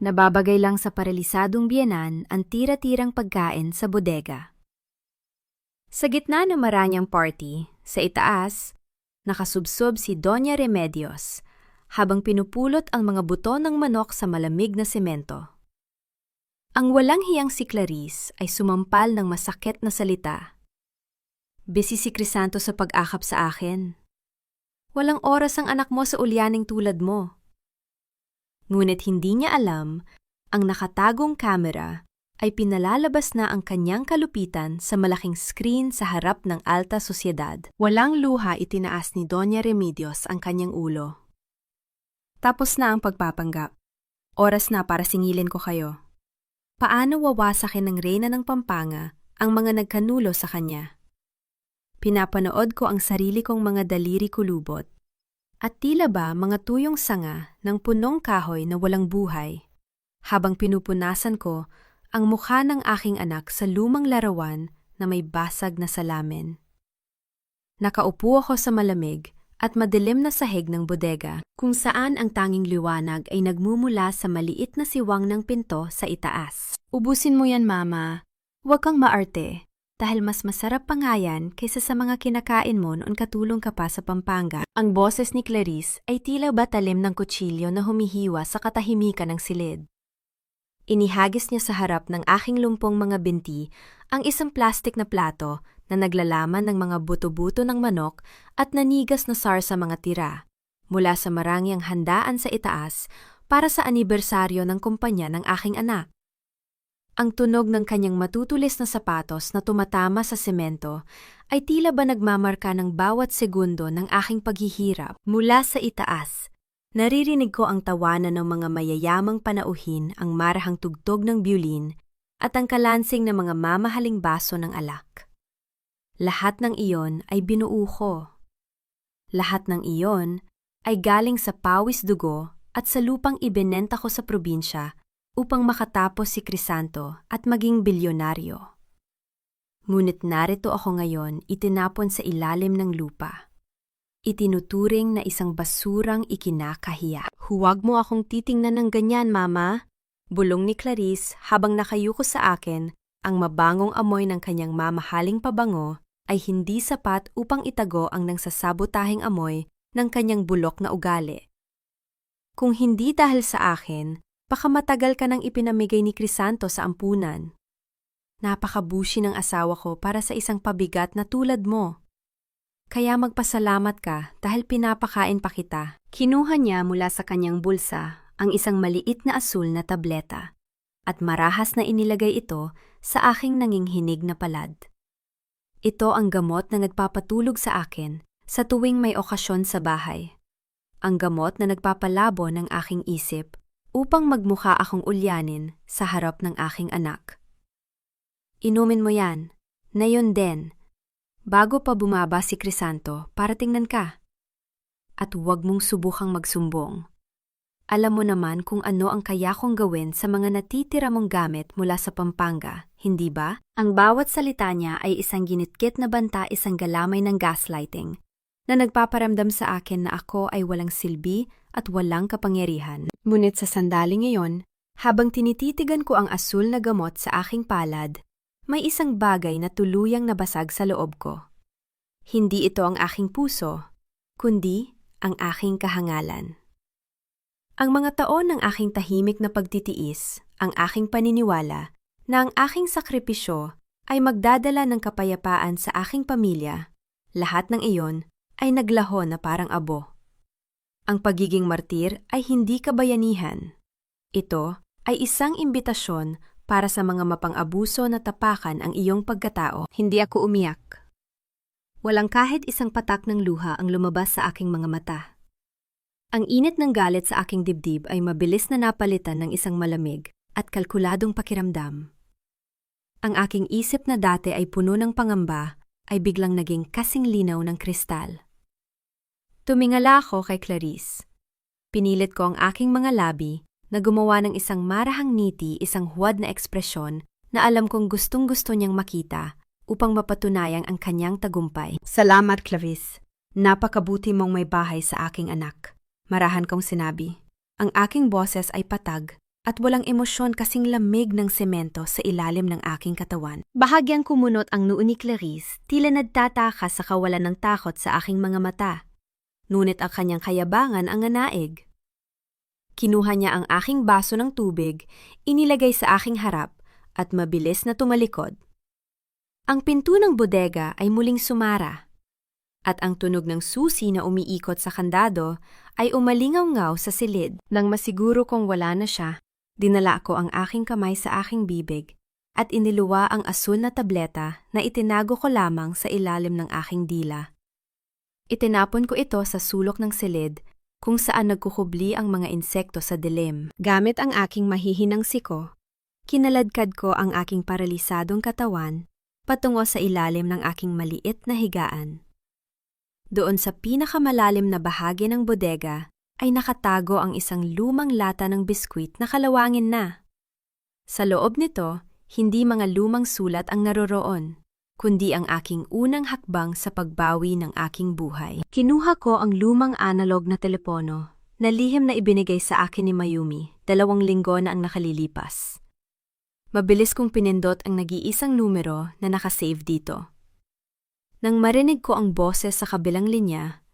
Nababagay lang sa paralisadong biyenan ang tira-tirang pagkain sa bodega. Sa gitna ng maranyang party, sa itaas, nakasubsob si Doña Remedios habang pinupulot ang mga buto ng manok sa malamig na semento. Ang walang hiyang si Clarice ay sumampal ng masakit na salita. Busy si Crisanto sa pag-akap sa akin. Walang oras ang anak mo sa ulyaning tulad mo. Ngunit hindi niya alam, ang nakatagong kamera ay pinalalabas na ang kanyang kalupitan sa malaking screen sa harap ng alta sosyedad. Walang luha itinaas ni Doña Remedios ang kanyang ulo. Tapos na ang pagpapanggap. Oras na para singilin ko kayo. Paano wawasakin ng reyna ng Pampanga ang mga nagkanulo sa kanya? Pinapanood ko ang sarili kong mga daliri kulubot. At tila ba mga tuyong sanga ng punong kahoy na walang buhay, habang pinupunasan ko ang mukha ng aking anak sa lumang larawan na may basag na salamin. Nakaupo ako sa malamig at madilim na sahig ng bodega, kung saan ang tanging liwanag ay nagmumula sa maliit na siwang ng pinto sa itaas. Ubusin mo yan, Mama. Huwag kang maarte. Dahil mas masarap pa nga yan kaysa sa mga kinakain mo noon katulong ka pa sa Pampanga. Ang boses ni Clarice ay tila ba talim ng kutsilyo na humihiwa sa katahimikan ng silid. Inihagis niya sa harap ng aking lumpong mga binti ang isang plastik na plato na naglalaman ng mga buto-buto ng manok at nanigas na sarsa mga tira mula sa marangyang handaan sa itaas para sa anibersaryo ng kumpanya ng aking anak. Ang tunog ng kanyang matutulis na sapatos na tumatama sa semento ay tila ba nagmamarka ng bawat segundo ng aking paghihirap. Mula sa itaas, naririnig ko ang tawanan ng mga mayayamang panauhin, ang marahang tugtog ng biolin at ang kalansing ng mga mamahaling baso ng alak. Lahat ng iyon ay binuo ko. Lahat ng iyon ay galing sa pawis dugo at sa lupang ibinenta ko sa probinsya upang makatapos si Crisanto at maging bilyonaryo. Ngunit narito ako ngayon itinapon sa ilalim ng lupa. Itinuturing na isang basurang ikinakahiya. Huwag mo akong titingnan ng ganyan, Mama. Bulong ni Clarice habang nakayuko sa akin, ang mabangong amoy ng kanyang mamahaling pabango ay hindi sapat upang itago ang nangsasabotahing amoy ng kanyang bulok na ugali. Kung hindi dahil sa akin, baka matagal ka nang ipinamigay ni Crisanto sa ampunan. Napakabusi ng asawa ko para sa isang pabigat na tulad mo. Kaya magpasalamat ka dahil pinapakain pa kita. Kinuha niya mula sa kanyang bulsa ang isang maliit na asul na tableta at marahas na inilagay ito sa aking nanginghinig na palad. Ito ang gamot na nagpapatulog sa akin sa tuwing may okasyon sa bahay. Ang gamot na nagpapalabo ng aking isip upang magmukha akong ulyanin sa harap ng aking anak. Inumin mo yan, na yun din, bago pa bumaba si Crisanto para tingnan ka. At huwag mong subukang magsumbong. Alam mo naman kung ano ang kaya kong gawin sa mga natitira mong gamit mula sa Pampanga, hindi ba? Ang bawat salita niya ay isang ginitkit na banta, isang galamay ng gaslighting, na nagpaparamdam sa akin na ako ay walang silbi at walang kapangyarihan. Ngunit sa sandaling iyon, habang tinititigan ko ang asul na gamot sa aking palad, may isang bagay na tuluyang nabasag sa loob ko. Hindi ito ang aking puso, kundi ang aking kahangalan. Ang mga taon ng aking tahimik na pagtitiis, ang aking paniniwala na ang aking sakripisyo ay magdadala ng kapayapaan sa aking pamilya, lahat ng iyon ay naglaho na parang abo. Ang pagiging martir ay hindi kabayanihan. Ito ay isang imbitasyon para sa mga mapang-abuso na tapakan ang iyong pagkatao. Hindi ako umiyak. Walang kahit isang patak ng luha ang lumabas sa aking mga mata. Ang init ng galit sa aking dibdib ay mabilis na napalitan ng isang malamig at kalkuladong pakiramdam. Ang aking isip na dati ay puno ng pangamba ay biglang naging kasing linaw ng kristal. Tumingala ako kay Clarice. Pinilit ko ang aking mga labi na gumawa ng isang marahang ngiti, isang huwad na ekspresyon na alam kong gustong-gusto niyang makita upang mapatunayang ang kanyang tagumpay. Salamat, Clarice. Napakabuti mong may bahay sa aking anak. Marahan kong sinabi. Ang aking boses ay patag at walang emosyon kasing lamig ng semento sa ilalim ng aking katawan. Bahagyang kumunot ang noo ni Clarice, tila nagtataka sa kawalan ng takot sa aking mga mata. Ngunit ang kanyang kayabangan ang nanaig. Kinuha niya ang aking baso ng tubig, inilagay sa aking harap, at mabilis na tumalikod. Ang pinto ng bodega ay muling sumara, at ang tunog ng susi na umiikot sa kandado ay umalingaw-ngaw sa silid. Nang masiguro kong wala na siya, dinala ko ang aking kamay sa aking bibig at iniluwa ang asul na tableta na itinago ko lamang sa ilalim ng aking dila. Itinapon ko ito sa sulok ng silid kung saan nagkukubli ang mga insekto sa dilim. Gamit ang aking mahihinang siko, kinaladkad ko ang aking paralisadong katawan patungo sa ilalim ng aking maliit na higaan. Doon sa pinakamalalim na bahagi ng bodega ay nakatago ang isang lumang lata ng biskwit na kalawangin na. Sa loob nito, hindi mga lumang sulat ang naroroon, kundi ang aking unang hakbang sa pagbawi ng aking buhay. Kinuha ko ang lumang analog na telepono na lihim na ibinigay sa akin ni Mayumi 2 linggo na ang nakalilipas. Mabilis kong pinindot ang nag-iisang numero na nakasave dito. Nang marinig ko ang boses sa kabilang linya,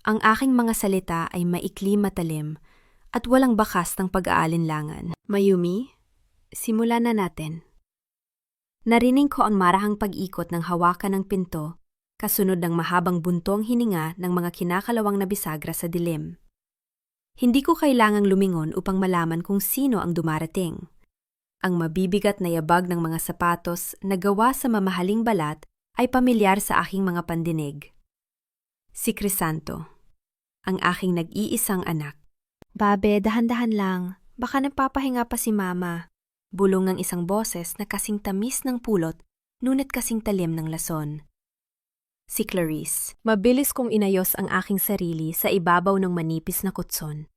ang aking mga salita ay maikli matalim at walang bakas ng pag-aalinlangan. Mayumi, simulan na natin. Narinig ko ang marahang pag-ikot ng hawakan ng pinto, kasunod ng mahabang buntong hininga ng mga kinakalawang na bisagra sa dilim. Hindi ko kailangang lumingon upang malaman kung sino ang dumarating. Ang mabibigat na yabag ng mga sapatos na gawa sa mamahaling balat ay pamilyar sa aking mga pandinig. Si Crisanto, ang aking nag-iisang anak. Babe, dahan-dahan lang. Baka nagpapahinga pa si Mama. Bulong ng isang boses na kasing tamis ng pulot, ngunit kasing talim ng lason. Si Clarice. Mabilis kong inayos ang aking sarili sa ibabaw ng manipis na kutson.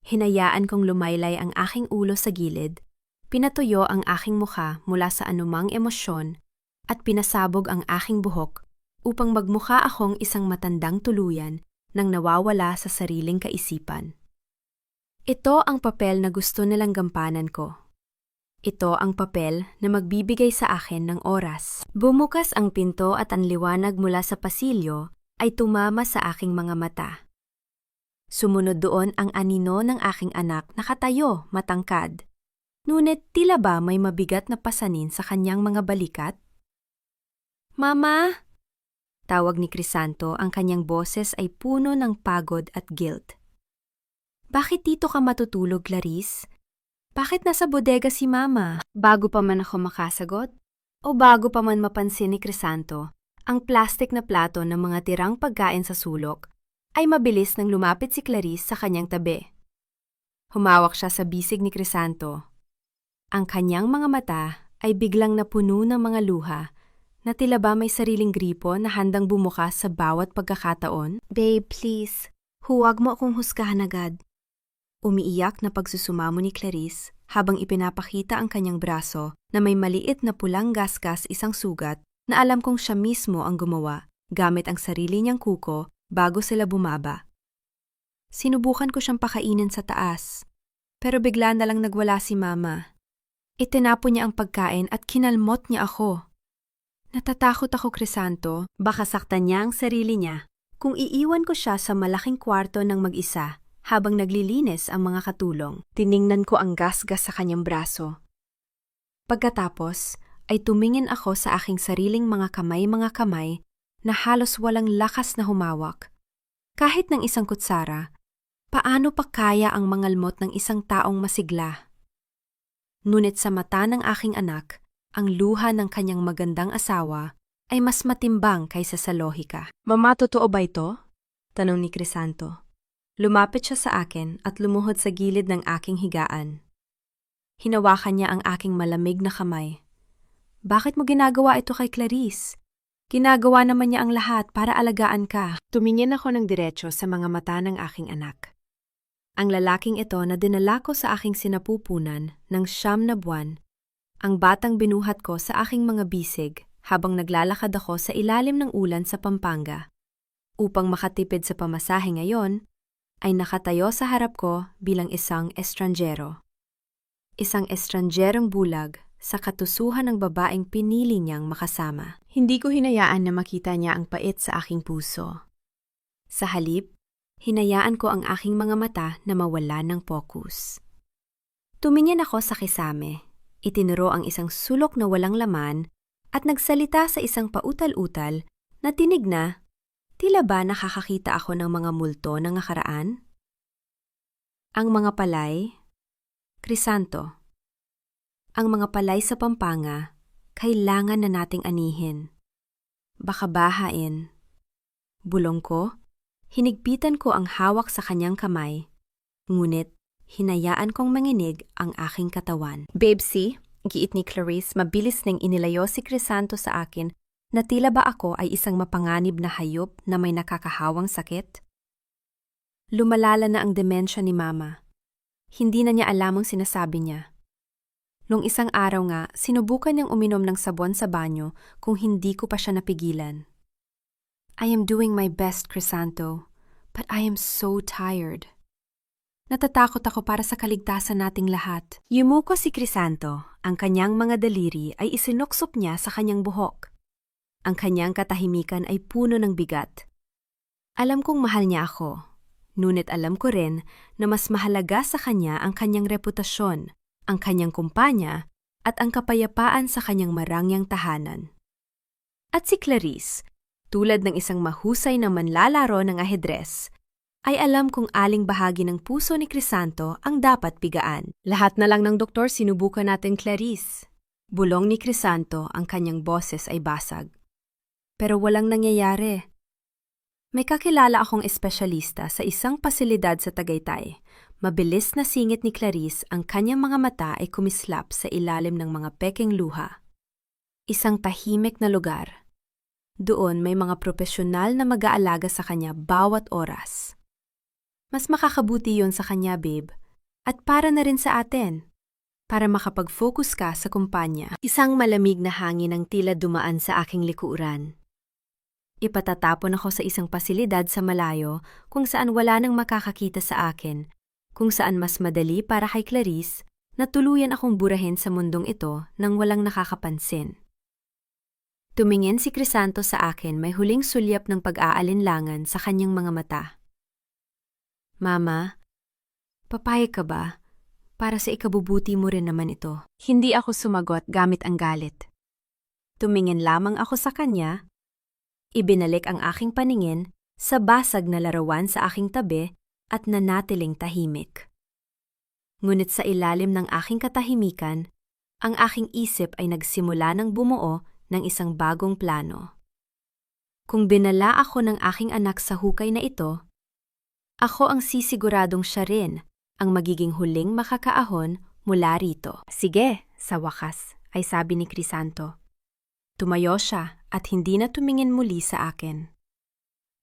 Hinayaan kong lumaylay ang aking ulo sa gilid, pinatuyo ang aking mukha mula sa anumang emosyon, at pinasabog ang aking buhok upang magmukha akong isang matandang tuluyan nang nawawala sa sariling kaisipan. Ito ang papel na gusto nilang gampanan ko. Ito ang papel na magbibigay sa akin ng oras. Bumukas ang pinto at ang liwanag mula sa pasilyo ay tumama sa aking mga mata. Sumunod doon ang anino ng aking anak nakatayo, matangkad. Ngunit tila ba may mabigat na pasanin sa kanyang mga balikat? Mama! Tawag ni Crisanto, ang kanyang boses ay puno ng pagod at guilt. Bakit dito ka matutulog, Clarice? Bakit nasa bodega si Mama? Bago pa man ako makasagot, o bago pa man mapansin ni Crisanto, ang plastik na plato ng mga tirang pagkain sa sulok, ay mabilis nang lumapit si Clarice sa kanyang tabi. Humawak siya sa bisig ni Crisanto. Ang kanyang mga mata ay biglang napuno ng mga luha, na tila ba may sariling gripo na handang bumukas sa bawat pagkakataon. Babe, please, huwag mo akong husgahan agad. Umiiyak na pagsusumamo ni Clarice habang ipinapakita ang kanyang braso na may maliit na pulang gasgas isang sugat na alam kong siya mismo ang gumawa gamit ang sarili niyang kuko bago sila bumaba. Sinubukan ko siyang pakainin sa taas, pero bigla na lang nagwala si Mama. Itinapon niya ang pagkain at kinalmot niya ako. Natatakot ako, Crisanto, baka saktan niya ang sarili niya kung iiwan ko siya sa malaking kwarto ng mag-isa habang naglilinis ang mga katulong. Tiningnan ko ang gasgas sa kanyang braso. Pagkatapos ay tumingin ako sa aking sariling mga kamay na halos walang lakas na humawak. Kahit ng isang kutsara, paano pa kaya ang mangalmot ng isang taong masigla? Ngunit sa mata ng aking anak, ang luha ng kanyang magandang asawa ay mas matimbang kaysa sa lohika. Mama, totoo ba ito? Tanong ni Crisanto. Lumapit siya sa akin at lumuhod sa gilid ng aking higaan. Hinawakan niya ang aking malamig na kamay. Bakit mo ginagawa ito kay Clarice? Ginagawa naman niya ang lahat para alagaan ka. Tumingin ako ng diretso sa mga mata ng aking anak. Ang lalaking ito na dinala ko sa aking sinapupunan ng 9 na buwan, ang batang binuhat ko sa aking mga bisig habang naglalakad ako sa ilalim ng ulan sa Pampanga. Upang makatipid sa pamasahe ngayon, ay nakatayo sa harap ko bilang isang estranjero. isang estrangerong bulag sa katusuhan ng babaeng pinili niyang makasama. Hindi ko hinayaan na makita niya ang pait sa aking puso. Sa halip, hinayaan ko ang aking mga mata na mawala ng pokus. Tumingin ako sa kisame, itinuro ang isang sulok na walang laman at nagsalita sa isang pautal-utal na tinig na, tila ba nakakakita ako ng mga multo ng nakaraan? Ang mga palay, Crisanto. Ang mga palay sa Pampanga, kailangan na nating anihin. Baka bahain. Bulong ko, hinigpitan ko ang hawak sa kanyang kamay, ngunit hinayaan kong manginig ang aking katawan. Babesy, giit ni Clarice, mabilis nang inilayo si Crisanto sa akin na tila ba ako ay isang mapanganib na hayop na may nakakahawang sakit? Lumalala na ang demensya ni Mama. Hindi na niya alam ang sinasabi niya. Nung isang araw nga, sinubukan niyang uminom ng sabon sa banyo kung hindi ko pa siya napigilan. I am doing my best, Crisanto, but I am so tired. Natatakot ako para sa kaligtasan nating lahat. Yumuko si Crisanto, ang kanyang mga daliri ay isinuksok niya sa kanyang buhok. Ang kanyang katahimikan ay puno ng bigat. Alam kong mahal niya ako. Ngunit alam ko rin na mas mahalaga sa kanya ang kanyang reputasyon, ang kanyang kumpanya, at ang kapayapaan sa kanyang marangyang tahanan. At si Clarice, tulad ng isang mahusay na manlalaro ng ahedres, ay alam kung aling bahagi ng puso ni Crisanto ang dapat pigaan. Lahat na lang ng doktor sinubukan natin, Clarice. Bulong ni Crisanto, ang kanyang boses ay basag. Pero walang nangyayari. May kakilala akong espesyalista sa isang pasilidad sa Tagaytay. Mabilis na singit ni Clarice, ang kanyang mga mata ay kumislap sa ilalim ng mga pekeng luha. Isang tahimik na lugar. Doon may mga profesional na mag-aalaga sa kanya bawat oras. Mas makakabuti yon sa kanya, babe. At para na rin sa atin. Para makapag-focus ka sa kumpanya. Isang malamig na hangin ang tila dumaan sa aking likuran. Ipatatapon ako sa isang pasilidad sa malayo kung saan wala nang makakakita sa akin, kung saan mas madali para kay Clarice na tuluyan akong burahin sa mundong ito nang walang nakakapansin. Tumingin si Crisanto sa akin, may huling sulyap ng pag-aalinlangan sa kanyang mga mata. Mama, papayag ka ba? Para sa ikabubuti mo rin naman ito. Hindi ako sumagot gamit ang galit. Tumingin lamang ako sa kanya. Ibinalik ang aking paningin sa basag na larawan sa aking tabi at nanatiling tahimik. Ngunit sa ilalim ng aking katahimikan, ang aking isip ay nagsimula ng bumuo ng isang bagong plano. Kung dinala ako ng aking anak sa hukay na ito, ako ang sisiguradong siya rin ang magiging huling makakaahon mula rito. Sige, sa wakas, ay sabi ni Crisanto. Tumayo siya at hindi na tumingin muli sa akin.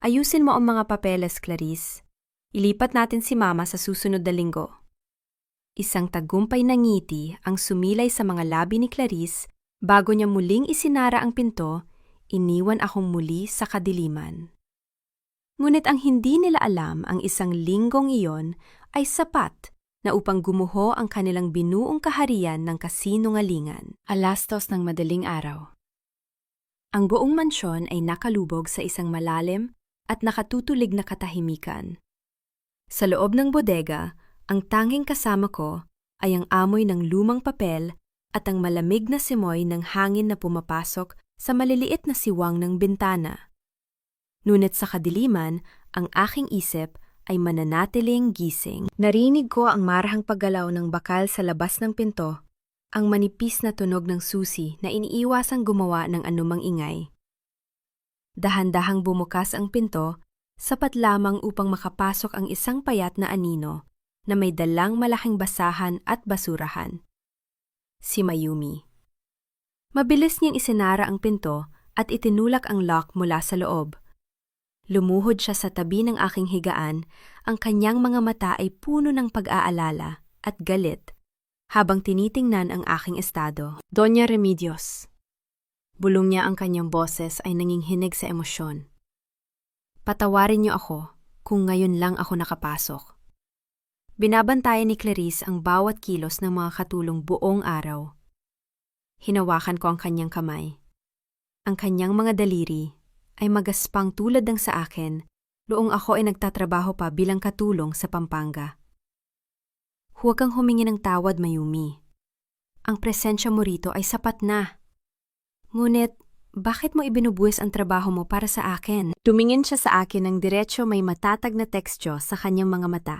Ayusin mo ang mga papeles, Clarice. Ilipat natin si Mama sa susunod na linggo. Isang tagumpay na ngiti ang sumilay sa mga labi ni Clarice bago niya muling isinara ang pinto, iniwan akong muli sa kadiliman. Ngunit ang hindi nila alam, ang isang linggong iyon ay sapat na upang gumuho ang kanilang binuong kaharian ng kasinungalingan. 2:00 ng madaling araw. Ang buong mansyon ay nakalubog sa isang malalim at nakatutulig na katahimikan. Sa loob ng bodega, ang tanging kasama ko ay ang amoy ng lumang papel at ang malamig na simoy ng hangin na pumapasok sa maliliit na siwang ng bintana. Ngunit sa kadiliman, ang aking isip ay mananatiling gising. Narinig ko ang marahang paggalaw ng bakal sa labas ng pinto, ang manipis na tunog ng susi na iniiwasang gumawa ng anumang ingay. Dahan-dahang bumukas ang pinto, sapat lamang upang makapasok ang isang payat na anino na may dalang malaking basahan at basurahan. Si Mayumi. Mabilis niyang isinara ang pinto at itinulak ang lock mula sa loob. Lumuhod siya sa tabi ng aking higaan, ang kanyang mga mata ay puno ng pag-aalala at galit habang tinitingnan ang aking estado. Doña Remedios. Bulong niya, ang kanyang boses ay nanginghinig sa emosyon. Patawarin niyo ako kung ngayon lang ako nakapasok. Binabantayan ni Clarice ang bawat kilos ng mga katulong buong araw. Hinawakan ko ang kanyang kamay. Ang kanyang mga daliri ay magaspang tulad ng sa akin noong ako ay nagtatrabaho pa bilang katulong sa Pampanga. Huwag kang humingi ng tawad, Mayumi. Ang presensya mo rito ay sapat na. Ngunit, bakit mo ibinubuwis ang trabaho mo para sa akin? Tumingin siya sa akin ng diretso may matatag na tekstyo sa kanyang mga mata.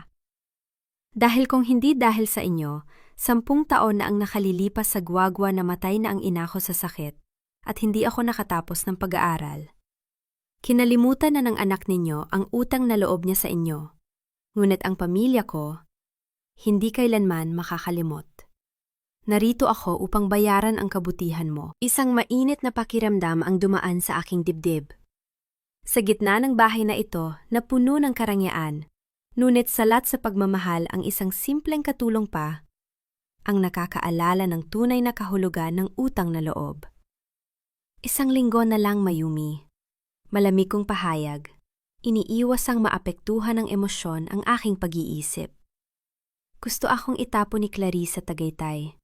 Dahil kung hindi dahil sa inyo, 10 taon na ang nakalilipas sa gwagwa na matay na ang ina ko sa sakit at hindi ako nakatapos ng pag-aaral. Kinalimutan na ng anak ninyo ang utang na loob niya sa inyo. Ngunit ang pamilya ko, hindi kailanman makakalimot. Narito ako upang bayaran ang kabutihan mo. Isang mainit na pakiramdam ang dumaan sa aking dibdib. Sa gitna ng bahay na ito na puno ng karangyaan, ngunit salat sa pagmamahal ang isang simpleng katulong pa, ang nakakaalala ng tunay na kahulugan ng utang na loob. Isang linggo na lang, Mayumi. Malamig kong pahayag. Iniiwas ang maapektuhan ng emosyon ang aking pag-iisip. Gusto akong itapon ni Clarice sa Tagaytay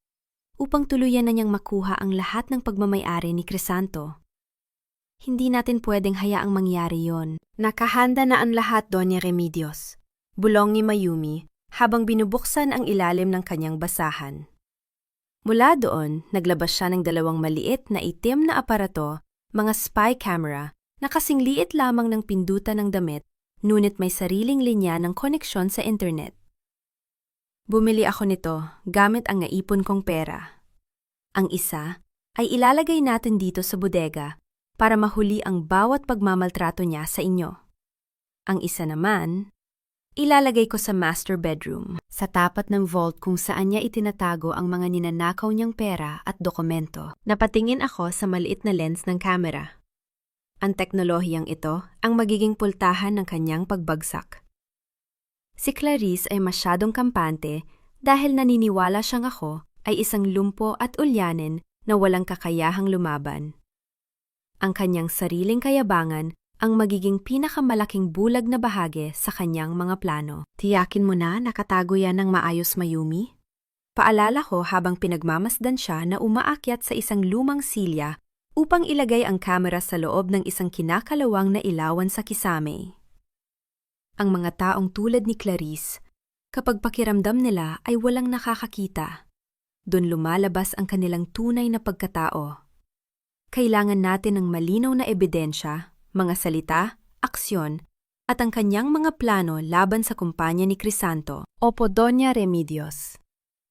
upang tuluyan na niyang makuha ang lahat ng pagmamay-ari ni Crisanto. Hindi natin pwedeng hayaang mangyari yon. Nakahanda na ang lahat, Doña Remedios. Bulong ni Mayumi habang binubuksan ang ilalim ng kanyang basahan. Mula doon, naglabas siya ng 2 maliit na itim na aparato, mga spy camera, na kasing liit lamang ng pindutan ng damit, ngunit may sariling linya ng koneksyon sa internet. Bumili ako nito gamit ang naipon kong pera. Ang isa ay ilalagay natin dito sa bodega para mahuli ang bawat pagmamaltrato niya sa inyo. Ang isa naman, ilalagay ko sa master bedroom, sa tapat ng vault kung saan niya itinatago ang mga ninanakaw niyang pera at dokumento. Napatingin ako sa maliit na lens ng camera. Ang teknolohiyang ito ang magiging pultahan ng kanyang pagbagsak. Si Clarice ay masyadong kampante dahil naniniwala siyang ako ay isang lumpo at ulyanin na walang kakayahang lumaban. Ang kanyang sariling kayabangan ang magiging pinakamalaking bulag na bahagi sa kanyang mga plano. Tiyakin mo na nakatago yan ng maayos, Mayumi? Paalala ko habang pinagmamasdan siya na umaakyat sa isang lumang silya upang ilagay ang kamera sa loob ng isang kinakalawang na ilawan sa kisame. Ang mga taong tulad ni Clarice, kapag pakiramdam nila ay walang nakakakita, doon lumalabas ang kanilang tunay na pagkatao. Kailangan natin ng malinaw na ebidensya, mga salita, aksyon, at ang kanyang mga plano laban sa kumpanya ni Crisanto. Opo, Doña Remedios.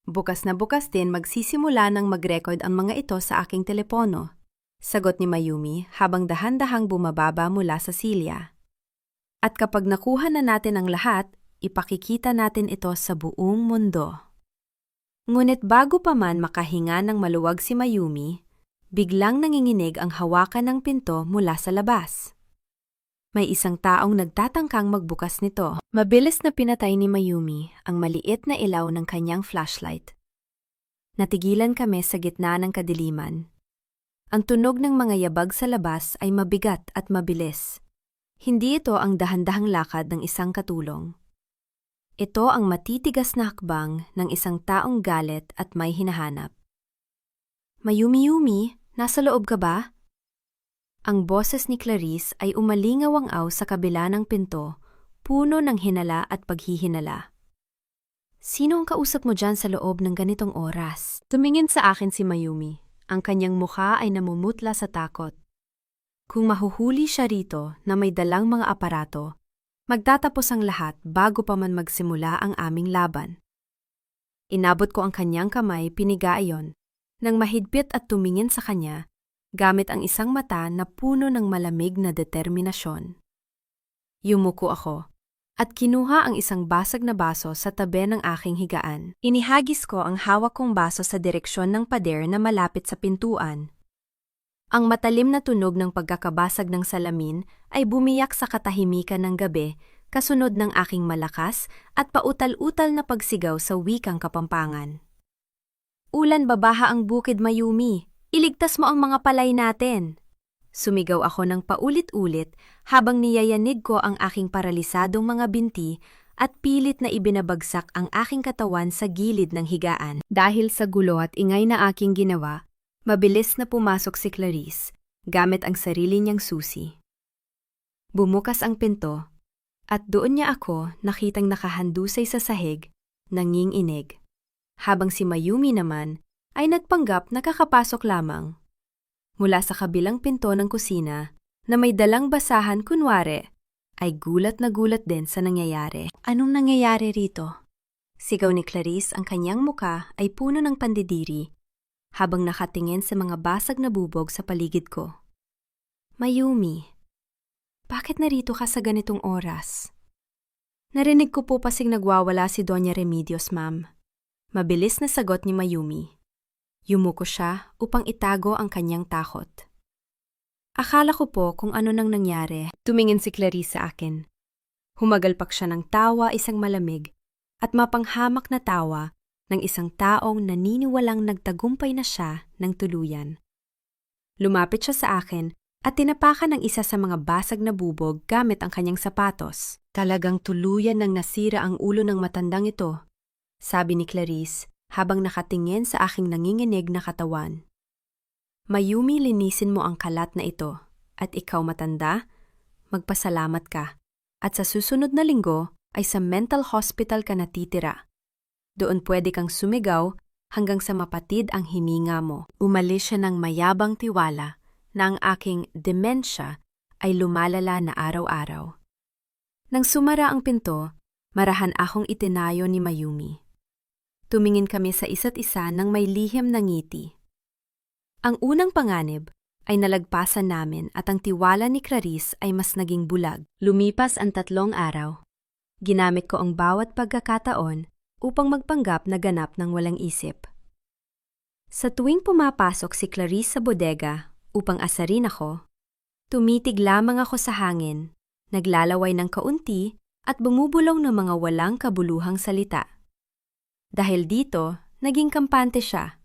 Bukas na bukas din magsisimula ng mag-record ang mga ito sa aking telepono. Sagot ni Mayumi habang dahan-dahang bumababa mula sa silya. At kapag nakuha na natin ang lahat, ipakikita natin ito sa buong mundo. Ngunit bago pa man makahinga ng maluwag si Mayumi, biglang nanginginig ang hawakan ng pinto mula sa labas. May isang taong nagtatangkang magbukas nito. Mabilis na pinatay ni Mayumi ang maliit na ilaw ng kanyang flashlight. Natigilan kami sa gitna ng kadiliman. Ang tunog ng mga yabag sa labas ay mabigat at mabilis. Hindi ito ang dahan-dahang lakad ng isang katulong. Ito ang matitigas na hakbang ng isang taong galit at may hinahanap. Mayumi, nasa loob ka ba? Ang boses ni Clarice ay umalingaw-angaw sa kabila ng pinto, puno ng hinala at paghihinala. Sino ang kausap mo dyan sa loob ng ganitong oras? Tumingin sa akin si Mayumi. Ang kanyang mukha ay namumutla sa takot. Kung mahuhuli siya rito na may dalang mga aparato, magtatapos ang lahat bago pa man magsimula ang aming laban. Inabot ko ang kanyang kamay, piniga iyon, nang mahigpit at tumingin sa kanya, gamit ang isang mata na puno ng malamig na determinasyon. Yumuko ako, at kinuha ang isang basag na baso sa tabi ng aking higaan. Inihagis ko ang hawak kong baso sa direksyon ng pader na malapit sa pintuan. Ang matalim na tunog ng pagkakabasag ng salamin ay bumiyak sa katahimikan ng gabi, kasunod ng aking malakas at pautal-utal na pagsigaw sa wikang Kapampangan. Ulan babaha ang bukid, Mayumi, iligtas mo ang mga palay natin. Sumigaw ako ng paulit-ulit habang niyayanig ko ang aking paralisadong mga binti at pilit na ibinabagsak ang aking katawan sa gilid ng higaan. Dahil sa gulo at ingay na aking ginawa, mabilis na pumasok si Clarice gamit ang sarili niyang susi. Bumukas ang pinto at doon niya ako nakitang nakahandusay sa sahig, nanginginig. Habang si Mayumi naman ay nagpanggap na kakapasok lamang. Mula sa kabilang pinto ng kusina na may dalang basahan kunwari, ay gulat na gulat din sa nangyayari. Anong nangyayari rito? Sigaw ni Clarice, ang kanyang muka ay puno ng pandidiri habang nakatingin sa mga basag na bubog sa paligid ko. Mayumi, bakit narito ka sa ganitong oras? Narinig ko po pasing nagwawala si Doña Remedios, ma'am. Mabilis na sagot ni Mayumi. Yumuko siya upang itago ang kanyang takot. Akala ko po kung ano nang nangyari. Tumingin si Clarice sa akin. Humagalpak siya ng tawa, isang malamig at mapanghamak na tawa ng isang taong naniniwalang nagtagumpay na siya ng tuluyan. Lumapit siya sa akin at tinapakan ng isa sa mga basag na bubog gamit ang kanyang sapatos. Talagang tuluyan nang nasira ang ulo ng matandang ito, sabi ni Clarice habang nakatingin sa aking nanginginig na katawan. Mayumi, linisin mo ang kalat na ito at ikaw matanda, magpasalamat ka at sa susunod na linggo ay sa mental hospital ka natitira. Doon pwede kang sumigaw hanggang sa mapatid ang hininga mo. Umalis siya ng mayabang tiwala na ang aking demensya ay lumalala na araw-araw. Nang sumara ang pinto, marahan akong itinayo ni Mayumi. Tumingin kami sa isa't isa ng may lihim na ngiti. Ang unang panganib ay nalagpasan namin at ang tiwala ni Clarice ay mas naging bulag. Lumipas ang 3 araw. Ginamit ko ang bawat pagkakataon upang magpanggap na ganap ng walang isip. Sa tuwing pumapasok si Clarice sa bodega upang asarin ako, tumitig lamang ako sa hangin, naglalaway ng kaunti at bumubulong ng mga walang kabuluhang salita. Dahil dito, naging kampante siya.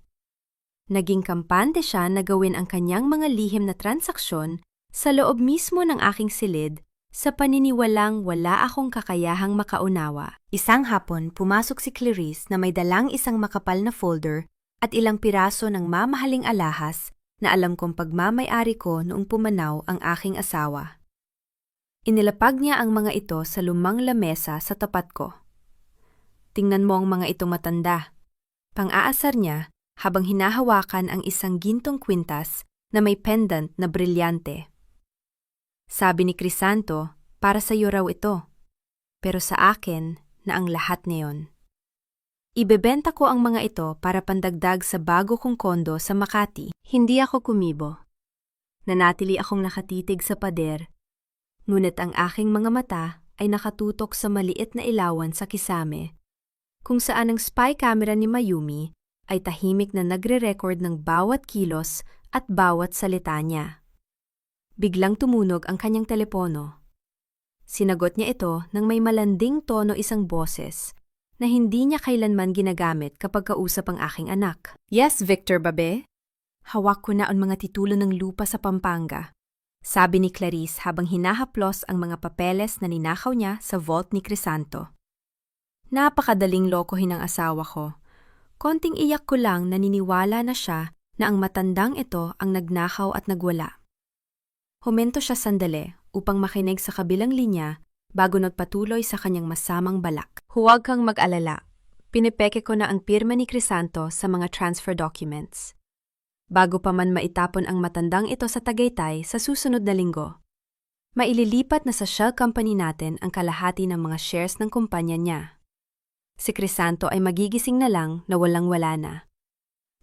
Naging kampante siya na gawin ang kanyang mga lihim na transaksyon sa loob mismo ng aking silid sa paniniwalang wala akong kakayahang makaunawa. Isang hapon, pumasok si Clarice na may dalang isang makapal na folder at ilang piraso ng mamahaling alahas na alam kong pagmamay-ari ko noong pumanaw ang aking asawa. Inilapag niya ang mga ito sa lumang lamesa sa tapat ko. Tingnan mo ang mga itong matanda. Pang-aasar niya habang hinahawakan ang isang gintong kwintas na may pendant na brilyante. Sabi ni Crisanto, para sa iyo raw ito, pero sa akin na ang lahat ngayon. Ibebenta ko ang mga ito para pandagdag sa bago kong kondo sa Makati. Hindi ako kumibo. Nanatili akong nakatitig sa pader, ngunit ang aking mga mata ay nakatutok sa maliit na ilawan sa kisame, kung saan ang spy camera ni Mayumi ay tahimik na nagre-record ng bawat kilos at bawat salita niya. Biglang tumunog ang kanyang telepono. Sinagot niya ito ng may malanding tono, isang boses na hindi niya kailanman ginagamit kapag kausap ang aking anak. Yes, Victor Babe? Hawak ko na ang mga titulo ng lupa sa Pampanga, sabi ni Clarice habang hinahaplos ang mga papeles na ninakaw niya sa vault ni Crisanto. Napakadaling lokohin ng asawa ko. Konting iyak ko lang naniniwala na siya na ang matandang ito ang nagnakaw at nagwala. Huminto siya sandali upang makinig sa kabilang linya bago nagpatuloy sa kanyang masamang balak. Huwag kang mag-alala. Pinipeke ko na ang pirma ni Crisanto sa mga transfer documents. Bago pa man maitapon ang matandang ito sa Tagaytay sa susunod na linggo, maililipat na sa shell company natin ang kalahati ng mga shares ng kumpanya niya. Si Crisanto ay magigising na lang na walang-wala na.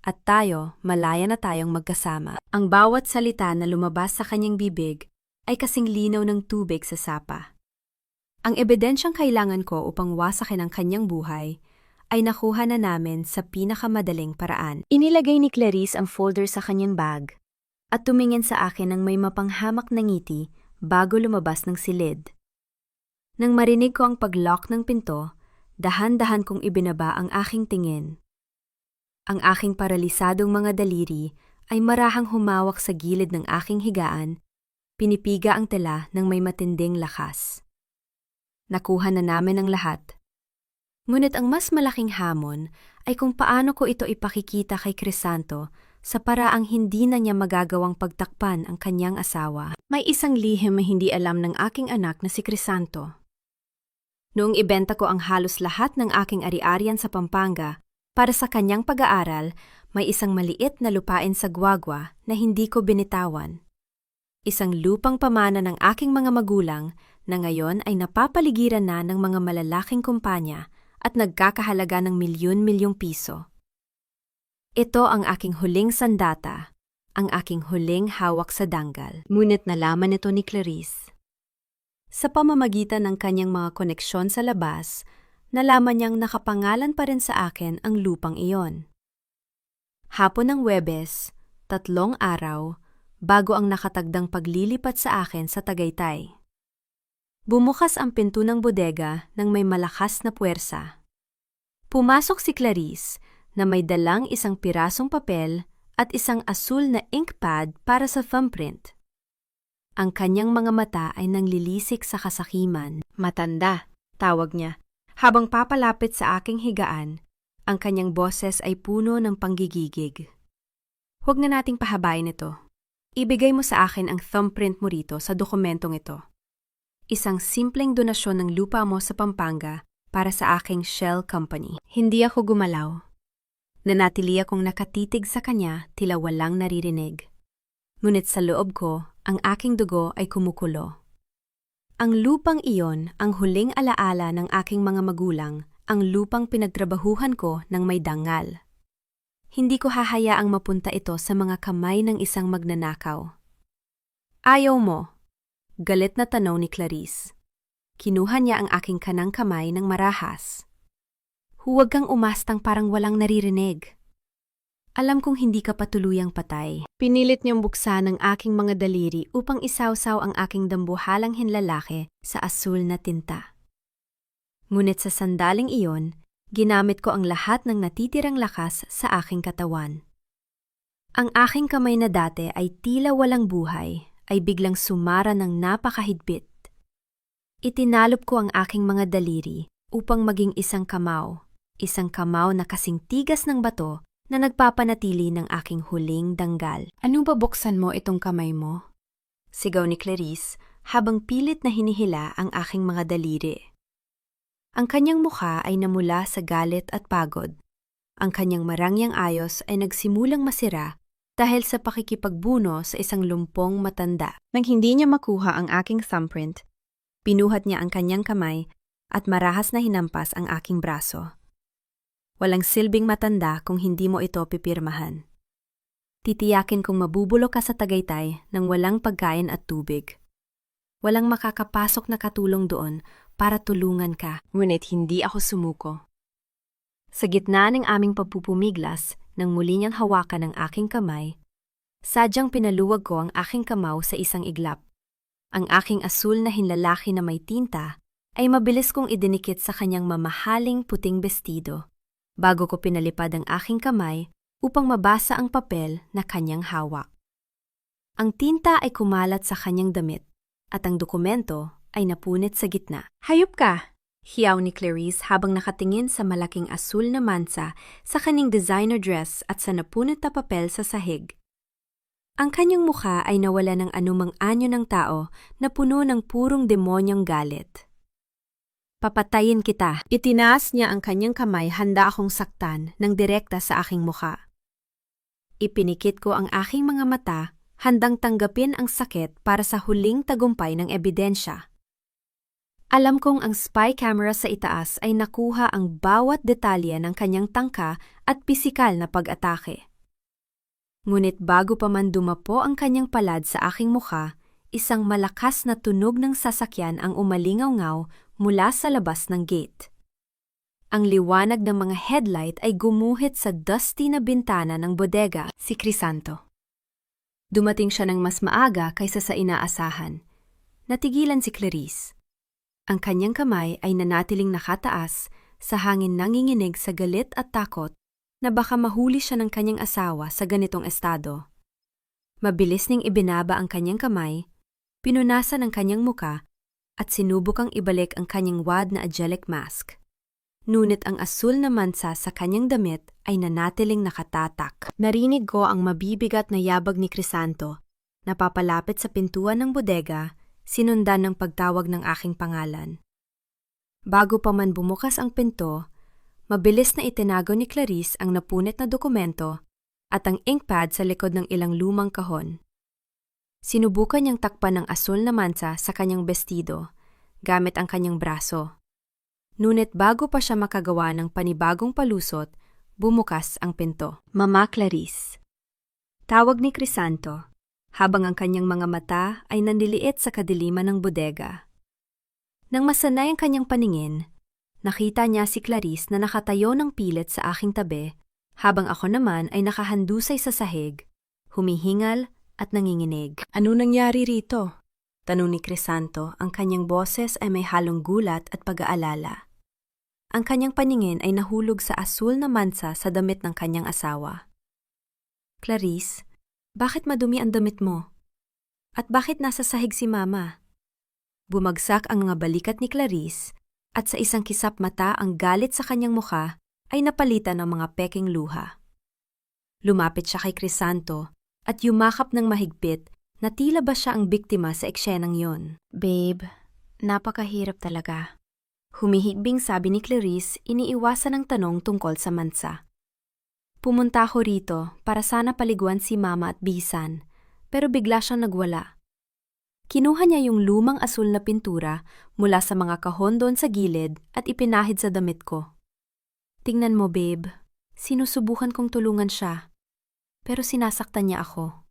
At tayo, malaya na tayong magkasama. Ang bawat salita na lumabas sa kanyang bibig ay kasing linaw ng tubig sa sapa. Ang ebidensyang kailangan ko upang wasakin ang kanyang buhay ay nakuha na namin sa pinakamadaling paraan. Inilagay ni Clarice ang folder sa kanyang bag at tumingin sa akin ng may mapanghamak na ngiti bago lumabas ng silid. Nang marinig ko ang pag-lock ng pinto, dahan-dahan kong ibinaba ang aking tingin. Ang aking paralisadong mga daliri ay marahang humawak sa gilid ng aking higaan, pinipiga ang tela ng may matinding lakas. Nakuha na namin ang lahat. Ngunit ang mas malaking hamon ay kung paano ko ito ipakikita kay Crisanto sa paraang hindi na niya magagawang pagtakpan ang kanyang asawa. May isang lihim na hindi alam ng aking anak na si Crisanto. Noong ibenta ko ang halos lahat ng aking ari-arian sa Pampanga para sa kanyang pag-aaral, may isang maliit na lupain sa Guagua na hindi ko binitawan. Isang lupang pamana ng aking mga magulang na ngayon ay napapaligiran na ng mga malalaking kumpanya at nagkakahalaga ng milyon-milyong piso. Ito ang aking huling sandata, ang aking huling hawak sa danggal. Ngunit nalaman ito ni Clarice. Sa pamamagitan ng kanyang mga koneksyon sa labas, nalaman niyang nakapangalan pa rin sa akin ang lupang iyon. Hapon ng Huwebes, 3 araw, bago ang nakatagdang paglilipat sa akin sa Tagaytay. Bumukas ang pinto ng bodega nang may malakas na puwersa. Pumasok si Clarice na may dalang isang pirasong papel at isang asul na ink pad para sa thumbprint. Ang kanyang mga mata ay nanglilisik sa kasakiman. Matanda, tawag niya. Habang papalapit sa aking higaan, ang kanyang boses ay puno ng panggigigig. Huwag na nating pahabain ito. Ibigay mo sa akin ang thumbprint mo rito sa dokumentong ito. Isang simpleng donasyon ng lupa mo sa Pampanga para sa aking shell company. Hindi ako gumalaw. Nanatili akong nakatitig sa kanya tila walang naririnig. Ngunit sa loob ko, ang aking dugo ay kumukulo. Ang lupang iyon ang huling alaala ng aking mga magulang, ang lupang pinagtrabahuhan ko ng may dangal. Hindi ko hahayaang mapunta ito sa mga kamay ng isang magnanakaw. Ayaw mo? Galit na tanaw ni Clarice. Kinuha niya ang aking kanang kamay ng marahas. Huwag kang umastang parang walang naririnig. Alam kong hindi ka patuluyang patay. Pinilit niyang buksan ang aking mga daliri upang isawsaw ang aking dambuhalang hinlalaki sa asul na tinta. Ngunit sa sandaling iyon, ginamit ko ang lahat ng natitirang lakas sa aking katawan. Ang aking kamay na dati ay tila walang buhay, ay biglang sumara ng napakahigpit. Itinalop ko ang aking mga daliri upang maging isang kamaw na kasing tigas ng bato na nagpapanatili ng aking huling danggal. Anong babuksan mo itong kamay mo? Sigaw ni Clarice habang pilit na hinihila ang aking mga daliri. Ang kanyang mukha ay namula sa galit at pagod. Ang kanyang marangyang ayos ay nagsimulang masira dahil sa pakikipagbuno sa isang lumpong matanda. Nang hindi niya makuha ang aking thumbprint, pinuhat niya ang kanyang kamay at marahas na hinampas ang aking braso. Walang silbing matanda kung hindi mo ito pipirmahan. Titiyakin kong mabubulok ka sa Tagaytay nang walang pagkain at tubig. Walang makakapasok na katulong doon para tulungan ka, ngunit hindi ako sumuko. Sa gitna ng aming pagpupumiglas, nang muli niyang hawakan ang aking kamay, sadyang pinaluwag ko ang aking kamaw sa isang iglap. Ang aking asul na hinlalaki na may tinta ay mabilis kong idinikit sa kanyang mamahaling puting bestido, bago ko pinalipad ang aking kamay upang mabasa ang papel na kanyang hawak. Ang tinta ay kumalat sa kanyang damit at ang dokumento ay napunit sa gitna. Hayop ka! Hiyaw ni Clarice habang nakatingin sa malaking asul na mansa sa kanyang designer dress at sa napunit na papel sa sahig. Ang kanyang mukha ay nawala ng anumang anyo ng tao na puno ng purong demonyang galit. Papatayin kita. Itinaas niya ang kanyang kamay, handa akong saktan ng direkta sa aking mukha. Ipinikit ko ang aking mga mata, handang tanggapin ang sakit para sa huling tagumpay ng ebidensya. Alam kong ang spy camera sa itaas ay nakuha ang bawat detalye ng kanyang tangka at pisikal na pag-atake. Ngunit bago pa man dumapo ang kanyang palad sa aking mukha, isang malakas na tunog ng sasakyan ang umalingaw-ngaw mula sa labas ng gate. Ang liwanag ng mga headlight ay gumuhit sa dusty na bintana ng bodega, si Crisanto. Dumating siya ng mas maaga kaysa sa inaasahan. Natigilan si Clarice. Ang kanyang kamay ay nanatiling nakataas sa hangin, nanginginig sa galit at takot na baka mahuli siya ng kanyang asawa sa ganitong estado. Mabilis ning ibinaba ang kanyang kamay, pinunasan ang kanyang muka at sinubukang ibalik ang kanyang wad na angelic mask. Ngunit ang asul na mansa sa kanyang damit ay nanatiling nakatatak. Narinig ko ang mabibigat na yabag ni Crisanto na papalapit sa pintuan ng bodega, sinundan ng pagtawag ng aking pangalan. Bago pa man bumukas ang pinto, mabilis na itinago ni Clarice ang napunit na dokumento at ang inkpad sa likod ng ilang lumang kahon. Sinubukan niyang takpan ng asul na mansa sa kanyang bestido gamit ang kanyang braso. Ngunit bago pa siya makagawa ng panibagong palusot, bumukas ang pinto. Mama Clarice. Tawag ni Crisanto, habang ang kanyang mga mata ay nanliliit sa kadiliman ng bodega. Nang masanay ang kanyang paningin, nakita niya si Clarice na nakatayo ng pilit sa aking tabi, habang ako naman ay nakahandusay sa sahig, humihingal at nanginginig. Ano nangyari rito? Tanong ni Crisanto, ang kanyang boses ay may halong gulat at pag-aalala. Ang kanyang paningin ay nahulog sa asul na mansa sa damit ng kanyang asawa. Clarice, bakit madumi ang damit mo? At bakit nasa sahig si Mama? Bumagsak ang mga balikat ni Clarice at sa isang kisap mata ang galit sa kanyang mukha ay napalitan ng mga peking luha. Lumapit siya kay Crisanto at yumakap ng mahigpit na tila ba siya ang biktima sa eksenang yon. Babe, napakahirap talaga. Humihigbing sabi ni Clarice, iniiwasan ang tanong tungkol sa mansa. Pumunta ako rito para sana paliguan si Mama at Bisan, pero bigla siyang nagwala. Kinuha niya yung lumang asul na pintura mula sa mga kahon doon sa gilid at ipinahid sa damit ko. Tingnan mo, babe, sinusubukan kong tulungan siya, pero sinasaktan niya ako.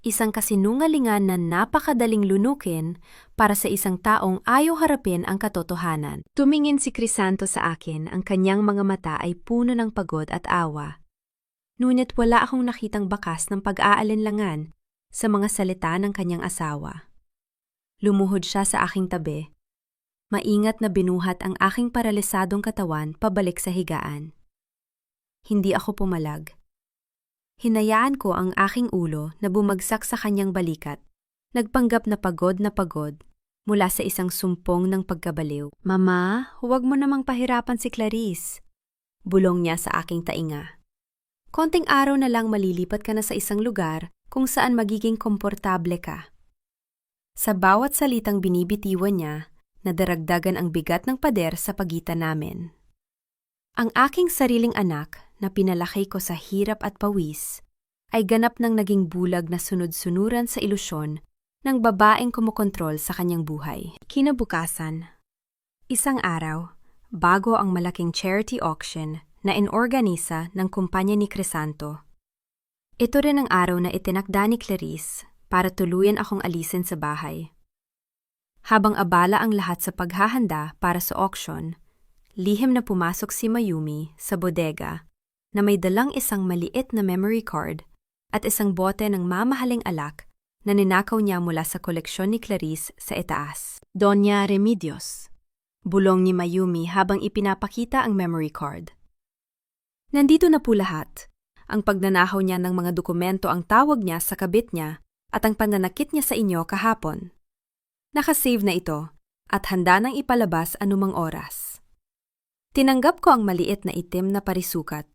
Isang kasinungalingan na napakadaling lunukin para sa isang taong ayaw harapin ang katotohanan. Tumingin si Crisanto sa akin, ang kanyang mga mata ay puno ng pagod at awa. Ngunit wala akong nakitang bakas ng pag-aalinlangan sa mga salita ng kanyang asawa. Lumuhod siya sa aking tabi. Maingat na binuhat ang aking paralisadong katawan pabalik sa higaan. Hindi ako pumalag. Hinayaan ko ang aking ulo na bumagsak sa kanyang balikat, nagpanggap na pagod mula sa isang sumpong ng pagkabaliw. Mama, huwag mo namang pahirapan si Clarice. Bulong niya sa aking tainga. Konting araw na lang malilipat ka na sa isang lugar kung saan magiging komportable ka. Sa bawat salitang binibitiwan niya, nadaragdagan ang bigat ng pader sa pagitan namin. Ang aking sariling anak, na pinalaki ko sa hirap at pawis, ay ganap ng naging bulag na sunod-sunuran sa ilusyon ng babaeng kumokontrol sa kanyang buhay. Kinabukasan, isang araw, bago ang malaking charity auction na inorganisa ng kumpanya ni Crisanto. Ito rin ang araw na itinakda ni Clarice para tuluyan akong alisin sa bahay. Habang abala ang lahat sa paghahanda para sa auction, lihim na pumasok si Mayumi sa bodega na may dalang isang maliit na memory card at isang bote ng mamahaling alak na ninakaw niya mula sa koleksyon ni Clarice sa itaas. Doña Remedios, bulong ni Mayumi habang ipinapakita ang memory card. Nandito na po lahat. Ang pagnanakaw niya ng mga dokumento ang tawag niya sa kabit niya at ang pananakit niya sa inyo kahapon. Nakasave na ito at handa nang ipalabas anumang oras. Tinanggap ko ang maliit na itim na parisukat.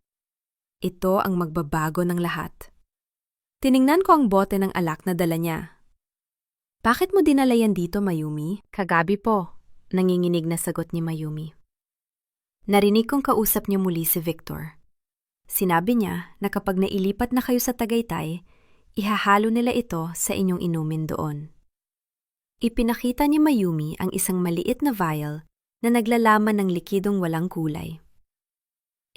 Ito ang magbabago ng lahat. Tiningnan ko ang bote ng alak na dala niya. Bakit mo dinala yan dito, Mayumi? Kagabi po, nanginginig na sagot ni Mayumi. Narinig kong kausap niya muli si Victor. Sinabi niya na kapag nailipat na kayo sa Tagaytay, ihahalo nila ito sa inyong inumin doon. Ipinakita ni Mayumi ang isang maliit na vial na naglalaman ng likidong walang kulay.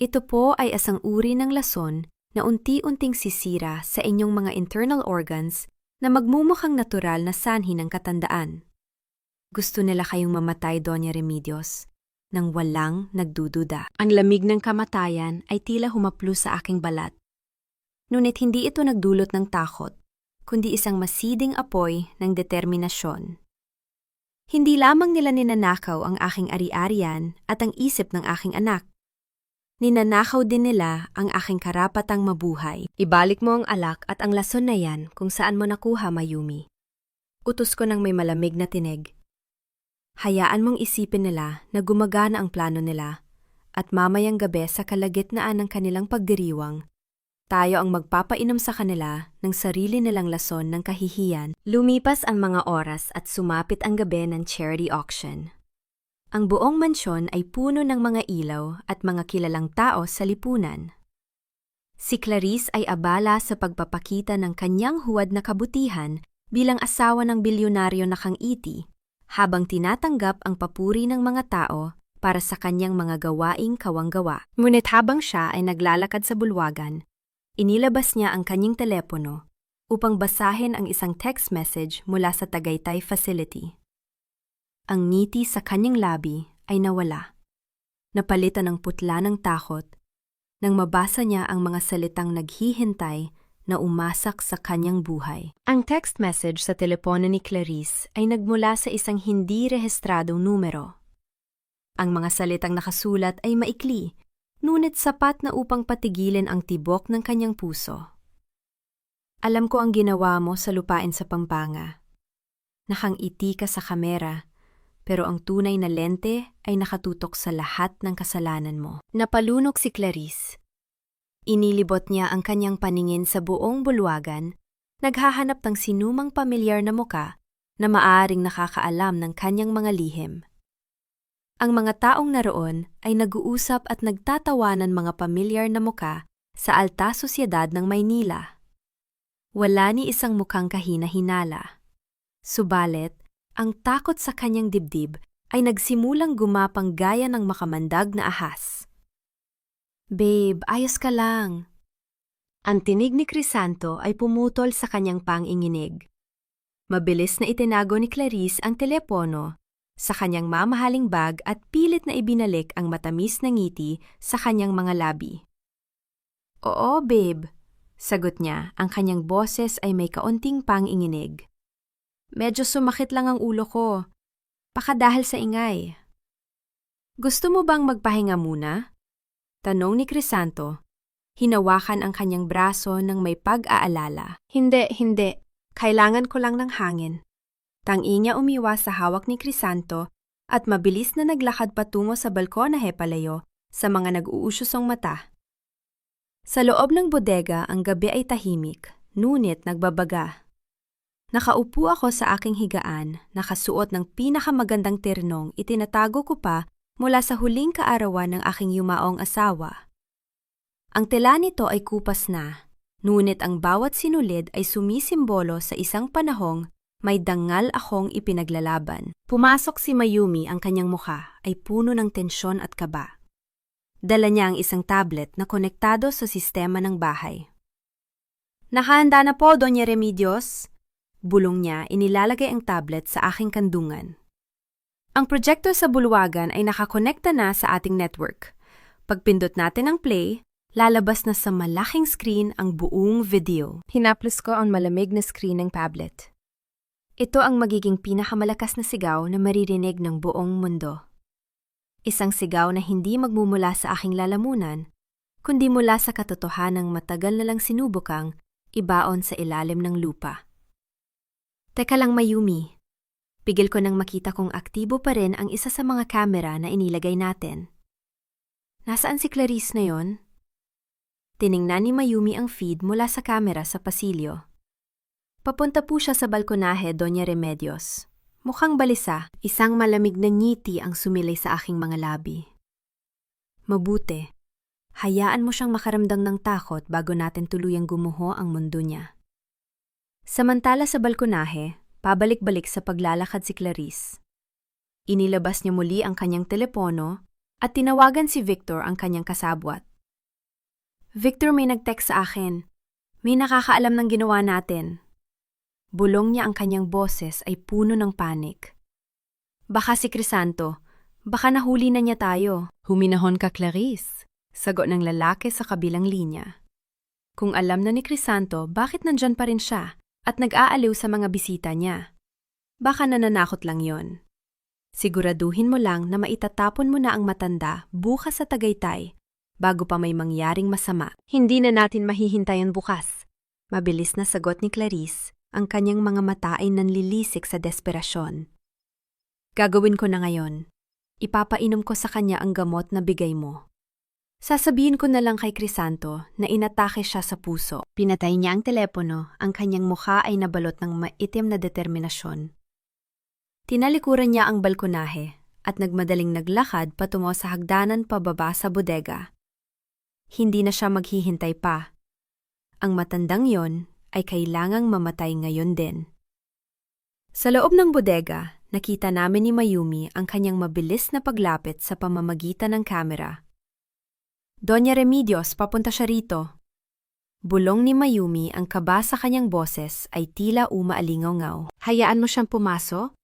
Ito po ay isang uri ng lason na unti-unting sisira sa inyong mga internal organs na magmumukhang natural na sanhi ng katandaan. Gusto nila kayong mamatay, Doña Remedios, nang walang nagdududa. Ang lamig ng kamatayan ay tila humaplo sa aking balat. Ngunit hindi ito nagdulot ng takot, kundi isang masiding apoy ng determinasyon. Hindi lamang nila ninanakaw ang aking ari-arian at ang isip ng aking anak. Ninanakaw din nila ang aking karapatang mabuhay. Ibalik mo ang alak at ang lason na yan kung saan mo nakuha, Mayumi. Utos ko ng may malamig na tinig. Hayaan mong isipin nila na gumagana ang plano nila at mamayang gabi sa kalagitnaan ng kanilang pagdiriwang, tayo ang magpapainom sa kanila ng sarili nilang lason ng kahihiyan. Lumipas ang mga oras at sumapit ang gabi ng charity auction. Ang buong mansyon ay puno ng mga ilaw at mga kilalang tao sa lipunan. Si Clarice ay abala sa pagpapakita ng kanyang huwad na kabutihan bilang asawa ng bilyonaryo na Kang Iti, habang tinatanggap ang papuri ng mga tao para sa kanyang mga gawaing kawanggawa. Ngunit habang siya ay naglalakad sa bulwagan, inilabas niya ang kanyang telepono upang basahin ang isang text message mula sa Tagaytay facility. Ang ngiti sa kanyang labi ay nawala. Napalitan ng putla ng takot nang mabasa niya ang mga salitang naghihintay na umasak sa kanyang buhay. Ang text message sa telepono ni Clarice ay nagmula sa isang hindi rehistradong numero. Ang mga salitang nakasulat ay maikli, ngunit sapat na upang patigilin ang tibok ng kanyang puso. Alam ko ang ginawa mo sa lupain sa Pampanga. Nakangiti ka sa kamera, pero ang tunay na lente ay nakatutok sa lahat ng kasalanan mo. Napalunok si Clarice. Inilibot niya ang kanyang paningin sa buong bulwagan, naghahanap ng sinumang pamilyar na muka na maaaring nakakaalam ng kanyang mga lihim. Ang mga taong naroon ay nag-uusap at nagtatawanan mga pamilyar na muka sa alta sosyedad ng Maynila. Wala ni isang mukhang kahina-hinala. Subalit, ang takot sa kanyang dibdib ay nagsimulang gumapang gaya ng makamandag na ahas. Babe, ayos ka lang. Ang tinig ni Crisanto ay pumutol sa kanyang panginginig. Mabilis na itinago ni Clarice ang telepono sa kanyang mamahaling bag at pilit na ibinalik ang matamis na ngiti sa kanyang mga labi. Oo, babe, sagot niya, ang kanyang boses ay may kaunting panginginig. Medyo sumakit lang ang ulo ko, baka dahil sa ingay. Gusto mo bang magpahinga muna? Tanong ni Crisanto. Hinawakan ang kanyang braso ng may pag-aalala. Hindi. Kailangan ko lang ng hangin. Tangi niya umiwas sa hawak ni Crisanto at mabilis na naglakad patungo sa balkonahe palayo sa mga nag-uusyosong mata. Sa loob ng bodega ang gabi ay tahimik, ngunit nagbabaga. Nakaupo ako sa aking higaan, nakasuot ng pinakamagandang ternong itinatago ko pa mula sa huling kaarawan ng aking yumaong asawa. Ang tela nito ay kupas na, ngunit ang bawat sinulid ay sumisimbolo sa isang panahong may dangal akong ipinaglalaban. Pumasok si Mayumi, ang kanyang mukha ay puno ng tensyon at kaba. Dala niya ang isang tablet na konektado sa sistema ng bahay. Nakahanda na po, Doña Remedios. Bulong niya, inilalagay ang tablet sa aking kandungan. Ang projector sa bulwagan ay nakakonekta na sa ating network. Pagpindot natin ang play, lalabas na sa malaking screen ang buong video. Hinaplos ko ang malamig na screen ng tablet. Ito ang magiging pinakamalakas na sigaw na maririnig ng buong mundo. Isang sigaw na hindi magmumula sa aking lalamunan, kundi mula sa katotohanang matagal na lang sinubukang ibaon sa ilalim ng lupa. Teka lang, Mayumi. Pigil ko nang makita kong aktibo pa rin ang isa sa mga kamera na inilagay natin. Nasaan si Clarice na yon? Tiningnan ni Mayumi ang feed mula sa kamera sa pasilyo. Papunta po siya sa balkonahe, Doña Remedios. Mukhang balisa, isang malamig na ngiti ang sumilay sa aking mga labi. Mabuti. Hayaan mo siyang makaramdam ng takot bago natin tuluyang gumuho ang mundo niya. Samantala sa balkonahe, pabalik-balik sa paglalakad si Clarice. Inilabas niya muli ang kanyang telepono at tinawagan si Victor, ang kanyang kasabwat. Victor, may nag-text sa akin. May nakakaalam ng ginawa natin. Bulong niya, ang kanyang boses ay puno ng panik. Baka si Crisanto, baka nahuli na niya tayo. Huminahon ka, Clarice, sagot ng lalaki sa kabilang linya. Kung alam na ni Crisanto, bakit nandyan pa rin siya at nag-aaliw sa mga bisita niya? Baka nananakot lang yon. Siguraduhin mo lang na maitatapon mo na ang matanda bukas sa Tagaytay bago pa may mangyaring masama. Hindi na natin mahihintayan bukas. Mabilis na sagot ni Clarice, ang kanyang mga mata ay nanlilisik sa desperasyon. Gagawin ko na ngayon. Ipapainom ko sa kanya ang gamot na bigay mo. Sasabihin ko na lang kay Crisanto na inatake siya sa puso. Pinatay niya ang telepono, ang kanyang mukha ay nabalot ng maitim na determinasyon. Tinalikuran niya ang balkonahe at nagmadaling naglakad patungo sa hagdanan pababa sa bodega. Hindi na siya maghihintay pa. Ang matandang yon ay kailangang mamatay ngayon din. Sa loob ng bodega, nakita namin ni Mayumi ang kanyang mabilis na paglapit sa pamamagitan ng kamera. Doña Remedios, papunta siya rito. Bulong ni Mayumi, ang kaba sa kanyang boses ay tila umaalingaw-ngaw. Hayaan mo siyang pumasok?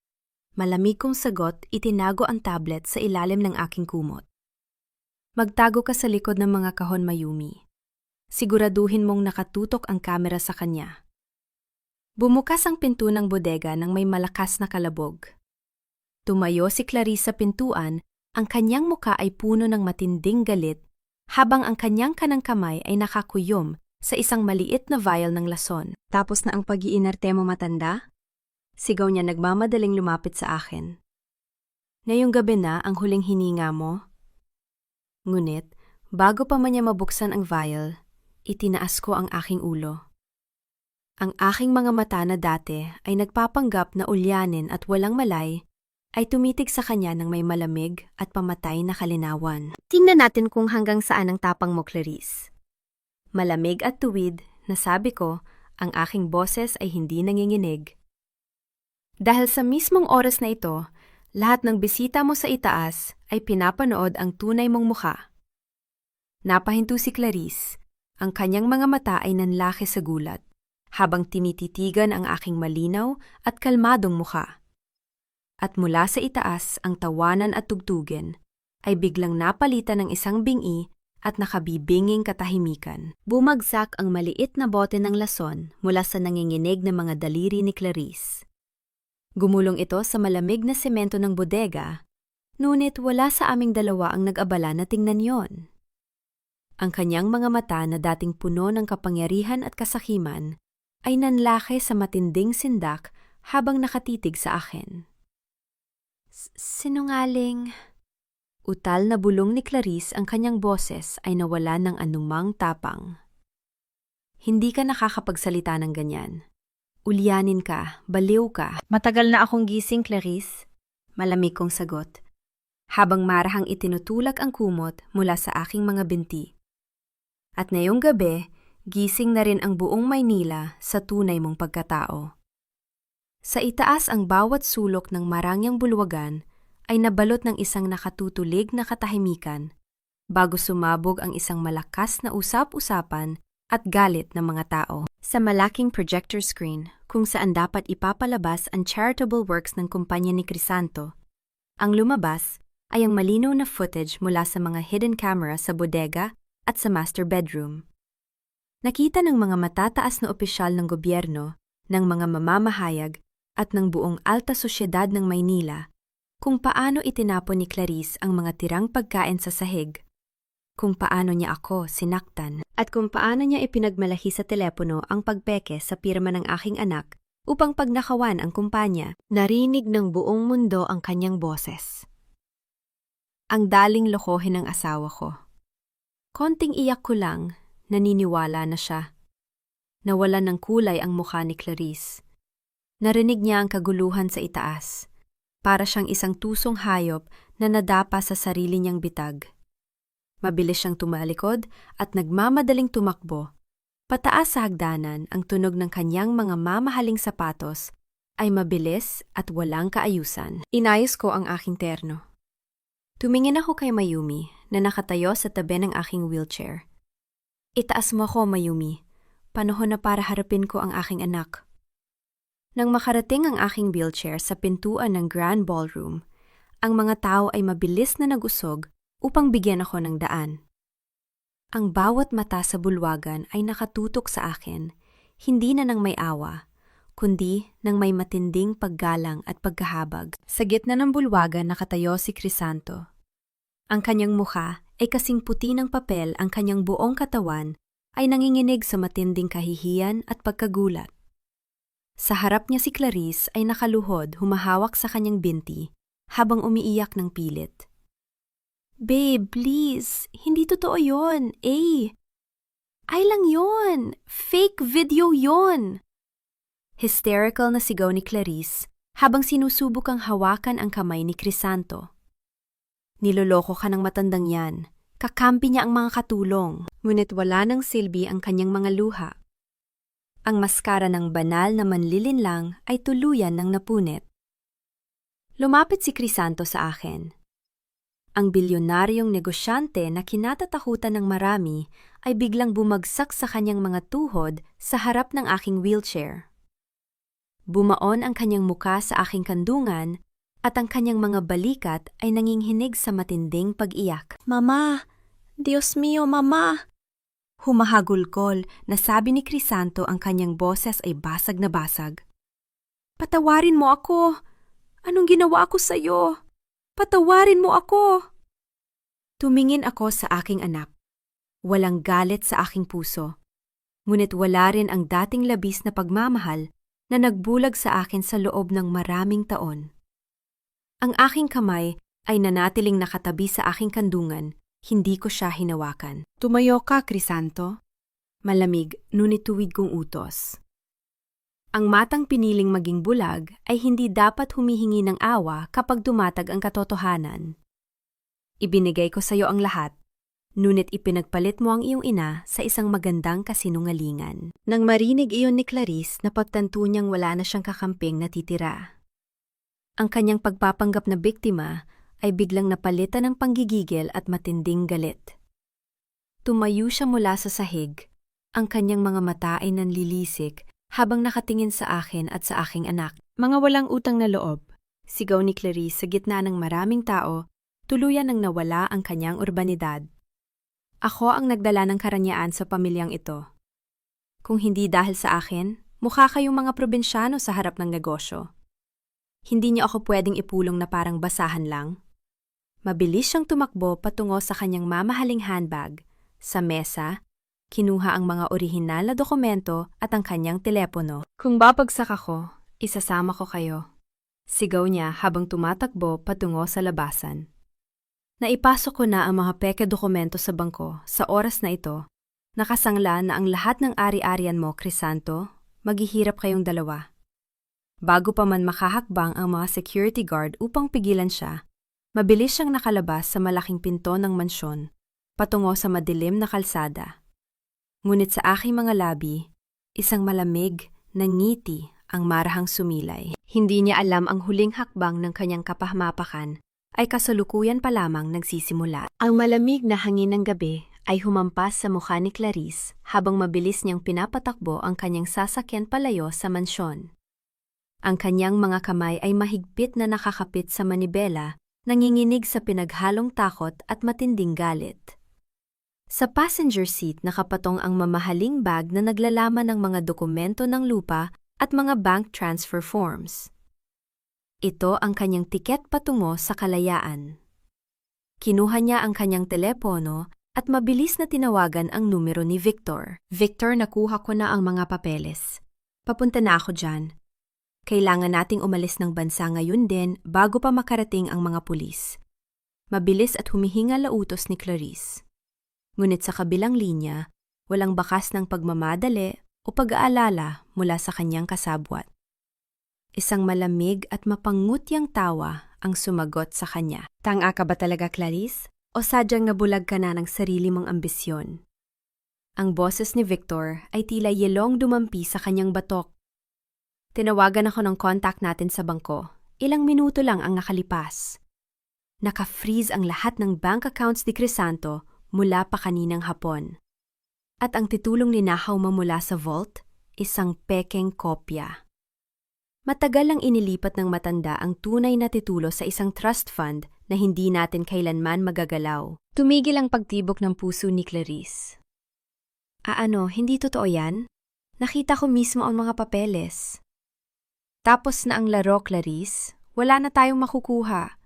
Malamig kong sagot, itinago ang tablet sa ilalim ng aking kumot. Magtago ka sa likod ng mga kahon, Mayumi. Siguraduhin mong nakatutok ang kamera sa kanya. Bumukas ang pinto ng bodega nang may malakas na kalabog. Tumayo si Clarice sa pintuan, ang kanyang muka ay puno ng matinding galit, habang ang kanyang kanang kamay ay nakakuyom sa isang maliit na vial ng lason. Tapos na ang pag-iinarte mo, matanda? Sigaw niya nagmamadaling lumapit sa akin. Ngayong gabi na ang huling hininga mo? Ngunit, bago pa man niya mabuksan ang vial, itinaas ko ang aking ulo. Ang aking mga mata na dati ay nagpapanggap na ulyanin at walang malay, ay tumitig sa kanya ng may malamig at pamatay na kalinawan. Tingnan natin kung hanggang saan ang tapang mo, Clarice. Malamig at tuwid, nasabi ko, ang aking boses ay hindi nanginginig. Dahil sa mismong oras na ito, lahat ng bisita mo sa itaas ay pinapanood ang tunay mong mukha. Napahinto si Clarice, ang kanyang mga mata ay nanlaki sa gulat, habang tinititigan ang aking malinaw at kalmadong mukha. At mula sa itaas ang tawanan at tugtugin ay biglang napalitan ng isang bingi at nakabibinging katahimikan. Bumagsak ang maliit na bote ng lason mula sa nanginginig na mga daliri ni Clarice. Gumulong ito sa malamig na semento ng bodega, ngunit wala sa aming dalawa ang nag-abala na tingnan yon. Ang kanyang mga mata na dating puno ng kapangyarihan at kasakiman ay nanlaki sa matinding sindak habang nakatitig sa akin. Sinungaling. Utal na bulong ni Clarice, ang kanyang boses ay nawala ng anumang tapang. Hindi ka nakakapagsalita ng ganyan. Ulyanin ka, baliw ka. Matagal na akong gising, Clarice. Malamig kong sagot, habang marahang itinutulak ang kumot mula sa aking mga binti. At ngayong gabi, gising na rin ang buong Maynila sa tunay mong pagkatao. Sa itaas ang bawat sulok ng Marangyang Bulwagan ay nabalot ng isang nakatutulig na katahimikan bago sumabog ang isang malakas na usap-usapan at galit ng mga tao. Sa malaking projector screen kung saan dapat ipapalabas ang charitable works ng kumpanya ni Crisanto, ang lumabas ay ang malinaw na footage mula sa mga hidden camera sa bodega at sa master bedroom. Nakita ng mga matataas na opisyal ng gobyerno, ng mga mamamahayag at ng buong alta sosyedad ng Maynila kung paano itinapon ni Clarice ang mga tirang pagkain sa sahig, kung paano niya ako sinaktan, at kung paano niya ipinagmalaki sa telepono ang pagpeke sa pirma ng aking anak upang pagnakawan ang kumpanya. Narinig ng buong mundo ang kanyang boses. Ang daling lokohin ng asawa ko. Konting iyak ko lang, naniniwala na siya. Nawalan ng kulay ang mukha ni Clarice. Narinig niya ang kaguluhan sa itaas, para siyang isang tusong hayop na nadapa sa sarili niyang bitag. Mabilis siyang tumalikod at nagmamadaling tumakbo. Pataas sa hagdanan, ang tunog ng kanyang mga mamahaling sapatos ay mabilis at walang kaayusan. Inayos ko ang aking terno. Tumingin ako kay Mayumi na nakatayo sa tabi ng aking wheelchair. Itaas mo ako, Mayumi. Panahon na para harapin ko ang aking anak. Nang makarating ang aking wheelchair sa pintuan ng Grand Ballroom, ang mga tao ay mabilis na nag-usog upang bigyan ako ng daan. Ang bawat mata sa bulwagan ay nakatutok sa akin, hindi na ng may awa, kundi ng may matinding paggalang at pagkahabag. Sa gitna ng bulwagan nakatayo si Crisanto. Ang kanyang mukha ay kasing puti ng papel, ang kanyang buong katawan ay nanginginig sa matinding kahihiyan at pagkagulat. Sa harap niya si Clarice ay nakaluhod, humahawak sa kanyang binti, habang umiiyak ng pilit. Babe, please, hindi totoo yon. Ay lang yon. Fake video yon. Hysterical na sigaw ni Clarice habang sinusubukang hawakan ang kamay ni Crisanto. Niloloko ka ng matandang yan. Kakampi niya ang mga katulong, ngunit wala nang silbi ang kanyang mga luha. Ang maskara ng banal na manlilinlang ay tuluyan ng napunit. Lumapit si Crisanto sa akin. Ang bilyonaryong negosyante na kinatatakutan ng marami ay biglang bumagsak sa kanyang mga tuhod sa harap ng aking wheelchair. Bumaon ang kanyang muka sa aking kandungan at ang kanyang mga balikat ay nanginghinig sa matinding pag-iyak. Mama! Diyos mio, Mama! Humahagulkol na sabi ni Crisanto, ang kanyang boses ay basag na basag. Patawarin mo ako! Anong ginawa ko sa'yo? Patawarin mo ako! Tumingin ako sa aking anak. Walang galit sa aking puso. Ngunit wala rin ang dating labis na pagmamahal na nagbulag sa akin sa loob ng maraming taon. Ang aking kamay ay nanatiling nakatabi sa aking kandungan, hindi ko siya hinawakan. Tumayo ka, Crisanto. Malamig, ngunit tuwid kong utos. Ang matang piniling maging bulag ay hindi dapat humihingi ng awa kapag dumatag ang katotohanan. Ibinigay ko sa iyo ang lahat, ngunit ipinagpalit mo ang iyong ina sa isang magandang kasinungalingan. Nang marinig iyon ni Clarice, napagtanto niyang wala na siyang kakamping natitira. Ang kanyang pagpapanggap na biktima ay biglang napalitan ng panggigigil at matinding galit. Tumayo siya mula sa sahig, ang kanyang mga mata ay nanlilisik habang nakatingin sa akin at sa aking anak. Mga walang utang na loob, sigaw ni Clarice sa gitna ng maraming tao, tuluyan nang nawala ang kanyang urbanidad. Ako ang nagdala ng karanyaan sa pamilyang ito. Kung hindi dahil sa akin, mukha kayong mga probinsyano sa harap ng negosyo. Hindi niyo ako pwedeng ipulong na parang basahan lang. Mabilis siyang tumakbo patungo sa kanyang mamahaling handbag. Sa mesa, kinuha ang mga orihinal na dokumento at ang kanyang telepono. Kung babagsak ako, isasama ko kayo. Sigaw niya habang tumatakbo patungo sa labasan. Naipasok ko na ang mga peke dokumento sa bangko sa oras na ito. Nakasangla na ang lahat ng ari-arian mo, Crisanto, maghihirap kayong dalawa. Bago pa man makahakbang ang mga security guard upang pigilan siya, mabilis siyang nakalabas sa malaking pinto ng mansyon, patungo sa madilim na kalsada. Ngunit sa aking mga labi, isang malamig na ngiti ang marahang sumilay. Hindi niya alam ang huling hakbang ng kanyang kapahamapakan ay kasalukuyan pa lamang nagsisimula. Ang malamig na hangin ng gabi ay humampas sa mukha ni Clarice habang mabilis niyang pinapatakbo ang kanyang sasakyan palayo sa mansyon. Ang kanyang mga kamay ay mahigpit na nakakapit sa manibela, nanginginig sa pinaghalong takot at matinding galit. Sa passenger seat nakapatong ang mamahaling bag na naglalaman ng mga dokumento ng lupa at mga bank transfer forms. Ito ang kanyang tiket patungo sa kalayaan. Kinuha niya ang kanyang telepono at mabilis na tinawagan ang numero ni Victor. Victor, nakuha ko na ang mga papeles. Papunta na ako dyan. Kailangan nating umalis ng bansa ngayon din bago pa makarating ang mga pulis. Mabilis at humihingal na utos ni Clarice. Ngunit sa kabilang linya, walang bakas ng pagmamadali o pag-aalala mula sa kanyang kasabwat. Isang malamig at mapangutyang tawa ang sumagot sa kanya. Tanga ka ba talaga, Clarice? O sadyang nabulag ka na ng sarili mong ambisyon? Ang boses ni Victor ay tila yelong dumampi sa kanyang batok. Tinawagan ako ng contact natin sa bangko. Ilang minuto lang ang nakalipas. Naka-freeze ang lahat ng bank accounts ni Crisanto mula pa kaninang hapon. At ang titulong ninahaw mamula sa vault, isang pekeng kopya. Matagal lang inilipat ng matanda ang tunay na titulo sa isang trust fund na hindi natin kailanman magagalaw. Tumigil ang pagtibok ng puso ni Clarice. Hindi totoo yan? Nakita ko mismo ang mga papeles. Tapos na ang laro, Clarice. Wala na tayong makukuha.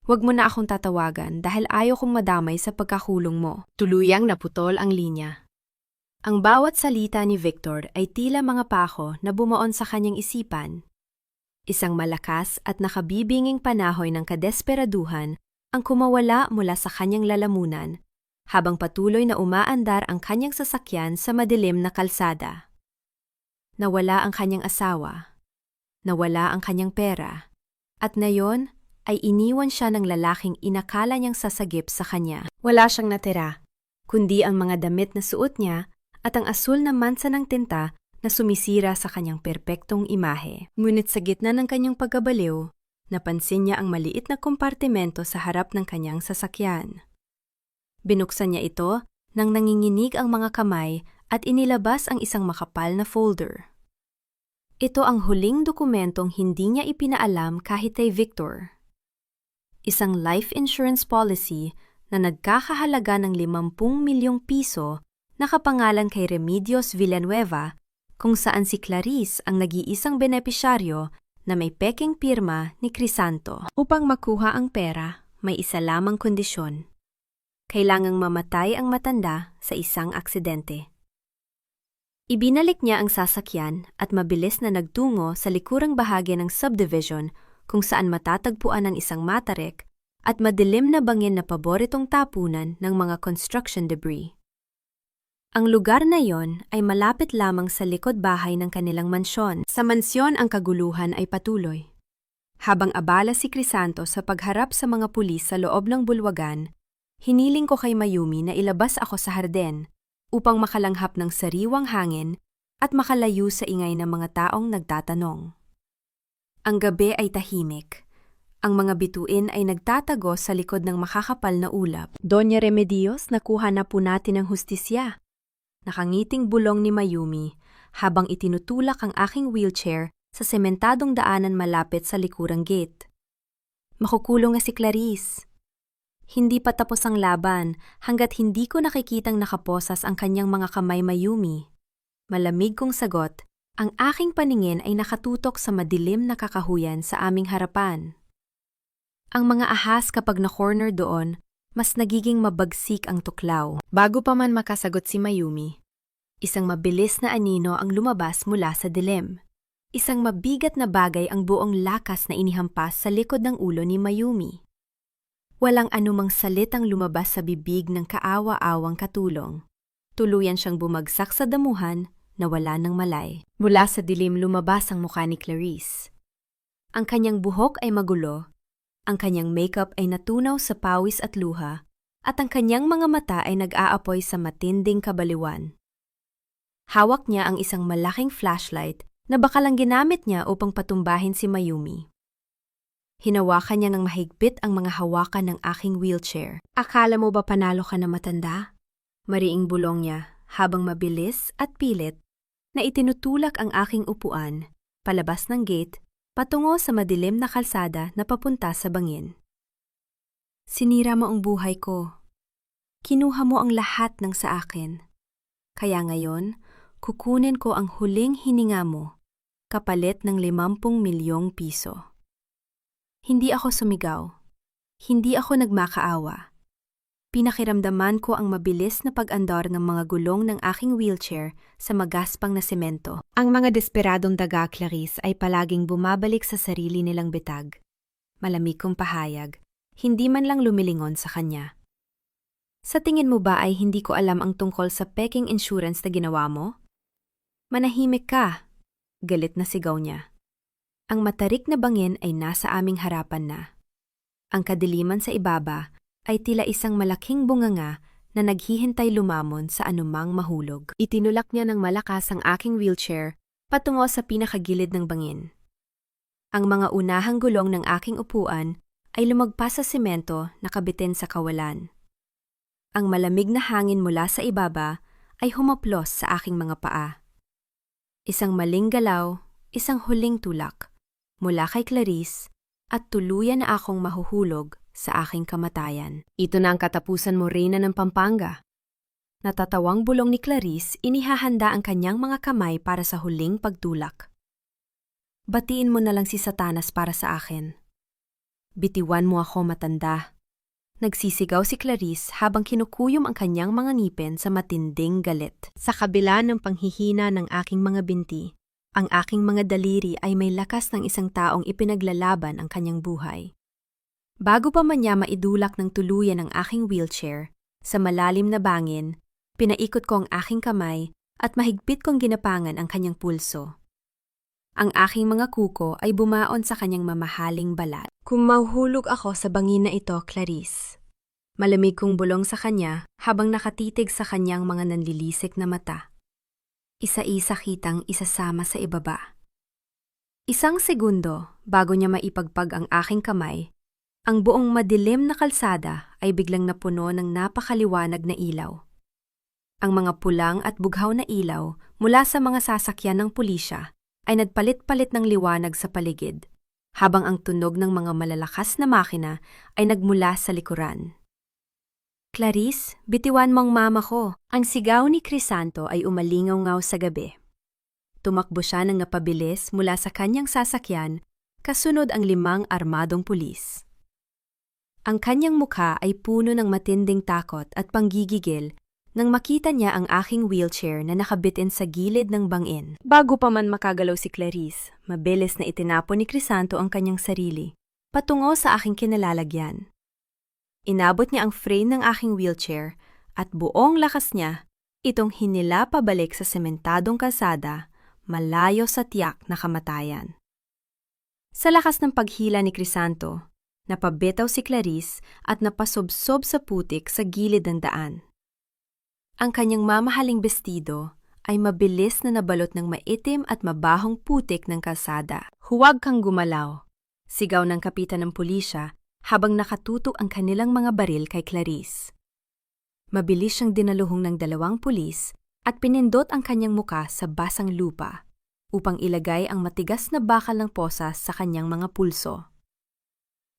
Huwag mo na akong tatawagan dahil ayaw kong madamay sa pagkakulong mo. Tuluyang naputol ang linya. Ang bawat salita ni Victor ay tila mga pako na bumaon sa kanyang isipan. Isang malakas at nakabibinging panahoy ng kadesperaduhan ang kumawala mula sa kanyang lalamunan habang patuloy na umaandar ang kanyang sasakyan sa madilim na kalsada. Nawala ang kanyang asawa, nawala ang kanyang pera, at ngayon ay iniwan siya ng lalaking inakala niyang sasagip sa kanya. Wala siyang natira, kundi ang mga damit na suot niya at ang asul na mansa ng tinta na sumisira sa kanyang perpektong imahe. Ngunit sa gitna ng kanyang pagkabaliw, napansin niya ang maliit na kompartimento sa harap ng kanyang sasakyan. Binuksan niya ito nang nanginginig ang mga kamay at inilabas ang isang makapal na folder. Ito ang huling dokumentong hindi niya ipinaalam kahit kay Victor. Isang life insurance policy na nagkakahalaga ng 50 milyong piso nakapangalan kay Remedios Villanueva kung saan si Clarice ang nag-iisang benepisyaryo na may peking pirma ni Crisanto. Upang makuha ang pera, may isa lamang kondisyon. Kailangang mamatay ang matanda sa isang aksidente. Ibinalik niya ang sasakyan at mabilis na nagtungo sa likurang bahagi ng subdivision kung saan matatagpuan ang isang matarek at madilim na bangin na paboritong tapunan ng mga construction debris. Ang lugar na yon ay malapit lamang sa likod bahay ng kanilang mansyon. Sa mansyon ang kaguluhan ay patuloy. Habang abala si Crisanto sa pagharap sa mga pulis sa loob ng bulwagan, hiniling ko kay Mayumi na ilabas ako sa harden upang makalanghap ng sariwang hangin at makalayo sa ingay ng mga taong nagtatanong. Ang gabi ay tahimik. Ang mga bituin ay nagtatago sa likod ng makakapal na ulap. Doña Remedios, nakuha na po natin ang hustisya. Nakangiting bulong ni Mayumi habang itinutulak ang aking wheelchair sa sementadong daanan malapit sa likurang gate. Makukulong na si Clarice. Hindi pa tapos ang laban hanggat hindi ko nakikitang nakaposas ang kanyang mga kamay, Mayumi. Malamig kong sagot, ang aking paningin ay nakatutok sa madilim na kakahuyan sa aming harapan. Ang mga ahas kapag na-corner doon, mas nagiging mabagsik ang tuklaw. Bago pa man makasagot si Mayumi, isang mabilis na anino ang lumabas mula sa dilim. Isang mabigat na bagay ang buong lakas na inihampas sa likod ng ulo ni Mayumi. Walang anumang salitang lumabas sa bibig ng kaawa-awang katulong. Tuluyan siyang bumagsak sa damuhan na wala ng malay. Mula sa dilim lumabas ang mukha ni Clarice. Ang kanyang buhok ay magulo, ang kanyang makeup ay natunaw sa pawis at luha, at ang kanyang mga mata ay nag-aapoy sa matinding kabaliwan. Hawak niya ang isang malaking flashlight na baka lang ginamit niya upang patumbahin si Mayumi. Hinawakan niya ng mahigpit ang mga hawakan ng aking wheelchair. Akala mo ba panalo ka na matanda? Mariing bulong niya habang mabilis at pilit na itinutulak ang aking upuan palabas ng gate patungo sa madilim na kalsada na papunta sa bangin. Sinira mo ang buhay ko. Kinuha mo ang lahat ng sa akin. Kaya ngayon, kukunin ko ang huling hininga mo, kapalit ng 50 milyong piso. Hindi ako sumigaw. Hindi ako nagmakaawa. Pinakiramdaman ko ang mabilis na pag-andar ng mga gulong ng aking wheelchair sa magaspang na semento. Ang mga desperadong daga, Clarice, ay palaging bumabalik sa sarili nilang bitag. Malamig kong pahayag, hindi man lang lumilingon sa kanya. Sa tingin mo ba ay hindi ko alam ang tungkol sa peking insurance na ginawa mo? Manahimik ka, galit na sigaw niya. Ang matarik na bangin ay nasa aming harapan na. Ang kadiliman sa ibaba ay tila isang malaking bunganga na naghihintay lumamon sa anumang mahulog. Itinulak niya ng malakas ang aking wheelchair patungo sa pinakagilid ng bangin. Ang mga unahang gulong ng aking upuan ay lumagpas sa semento na kabitin sa kawalan. Ang malamig na hangin mula sa ibaba ay humaplos sa aking mga paa. Isang maling galaw, isang huling tulak mula kay Clarice at tuluyan na akong mahuhulog sa aking kamatayan. Ito na ang katapusan mo, Reyna ng Pampanga. Natatawang bulong ni Clarice, inihahanda ang kanyang mga kamay para sa huling pagtulak. Batiin mo na lang si Satanas para sa akin. Bitiwan mo ako, matanda. Nagsisigaw si Clarice habang kinukuyom ang kanyang mga ngipin sa matinding galit. Sa kabila ng panghihina ng aking mga binti, Ang aking mga daliri ay may lakas ng isang taong ipinaglalaban ang kanyang buhay. Bago pa man niya maidulak ng tuluyan ang aking wheelchair, sa malalim na bangin, pinaikot ko ang aking kamay at mahigpit kong ginapangan ang kanyang pulso. Ang aking mga kuko ay bumaon sa kanyang mamahaling balat. Kung mahuhulog ako sa bangin na ito, Clarice. Malamig kong bulong sa kanya habang nakatitig sa kanyang mga nanlilisik na mata. Isa-isa kitang isasama sa ibaba. Isang segundo bago niya maipagpag ang aking kamay, ang buong madilim na kalsada ay biglang napuno ng napakaliwanag na ilaw. Ang mga pulang at bughaw na ilaw mula sa mga sasakyan ng pulisya ay nagpalit-palit ng liwanag sa paligid, habang ang tunog ng mga malalakas na makina ay nagmula sa likuran. Clarice, bitiwan mong mama ko. Ang sigaw ni Crisanto ay umalingaw-ngaw sa gabi. Tumakbo siya ng napabilis mula sa kanyang sasakyan, kasunod ang 5 armadong pulis. Ang kanyang mukha ay puno ng matinding takot at panggigigil nang makita niya ang aking wheelchair na nakabitin sa gilid ng bangin. Bago pa man makagalaw si Clarice, mabilis na itinapon ni Crisanto ang kanyang sarili, patungo sa aking kinalalagyan. Inabot niya ang frame ng aking wheelchair at buong lakas niya itong hinila pabalik sa sementadong kalsada, malayo sa tiyak na kamatayan. Sa lakas ng paghila ni Crisanto, napabitaw si Clarice at napasobsob sa putik sa gilid ng daan. Ang kanyang mamahaling bestido ay mabilis na nabalot ng maitim at mabahong putik ng kalsada. Huwag kang gumalaw, sigaw ng kapitan ng pulisya habang nakatutok ang kanilang mga baril kay Clarice. Mabilis siyang dinaluhong ng 2 pulis at pinindot ang kanyang muka sa basang lupa upang ilagay ang matigas na bakal ng posas sa kanyang mga pulso.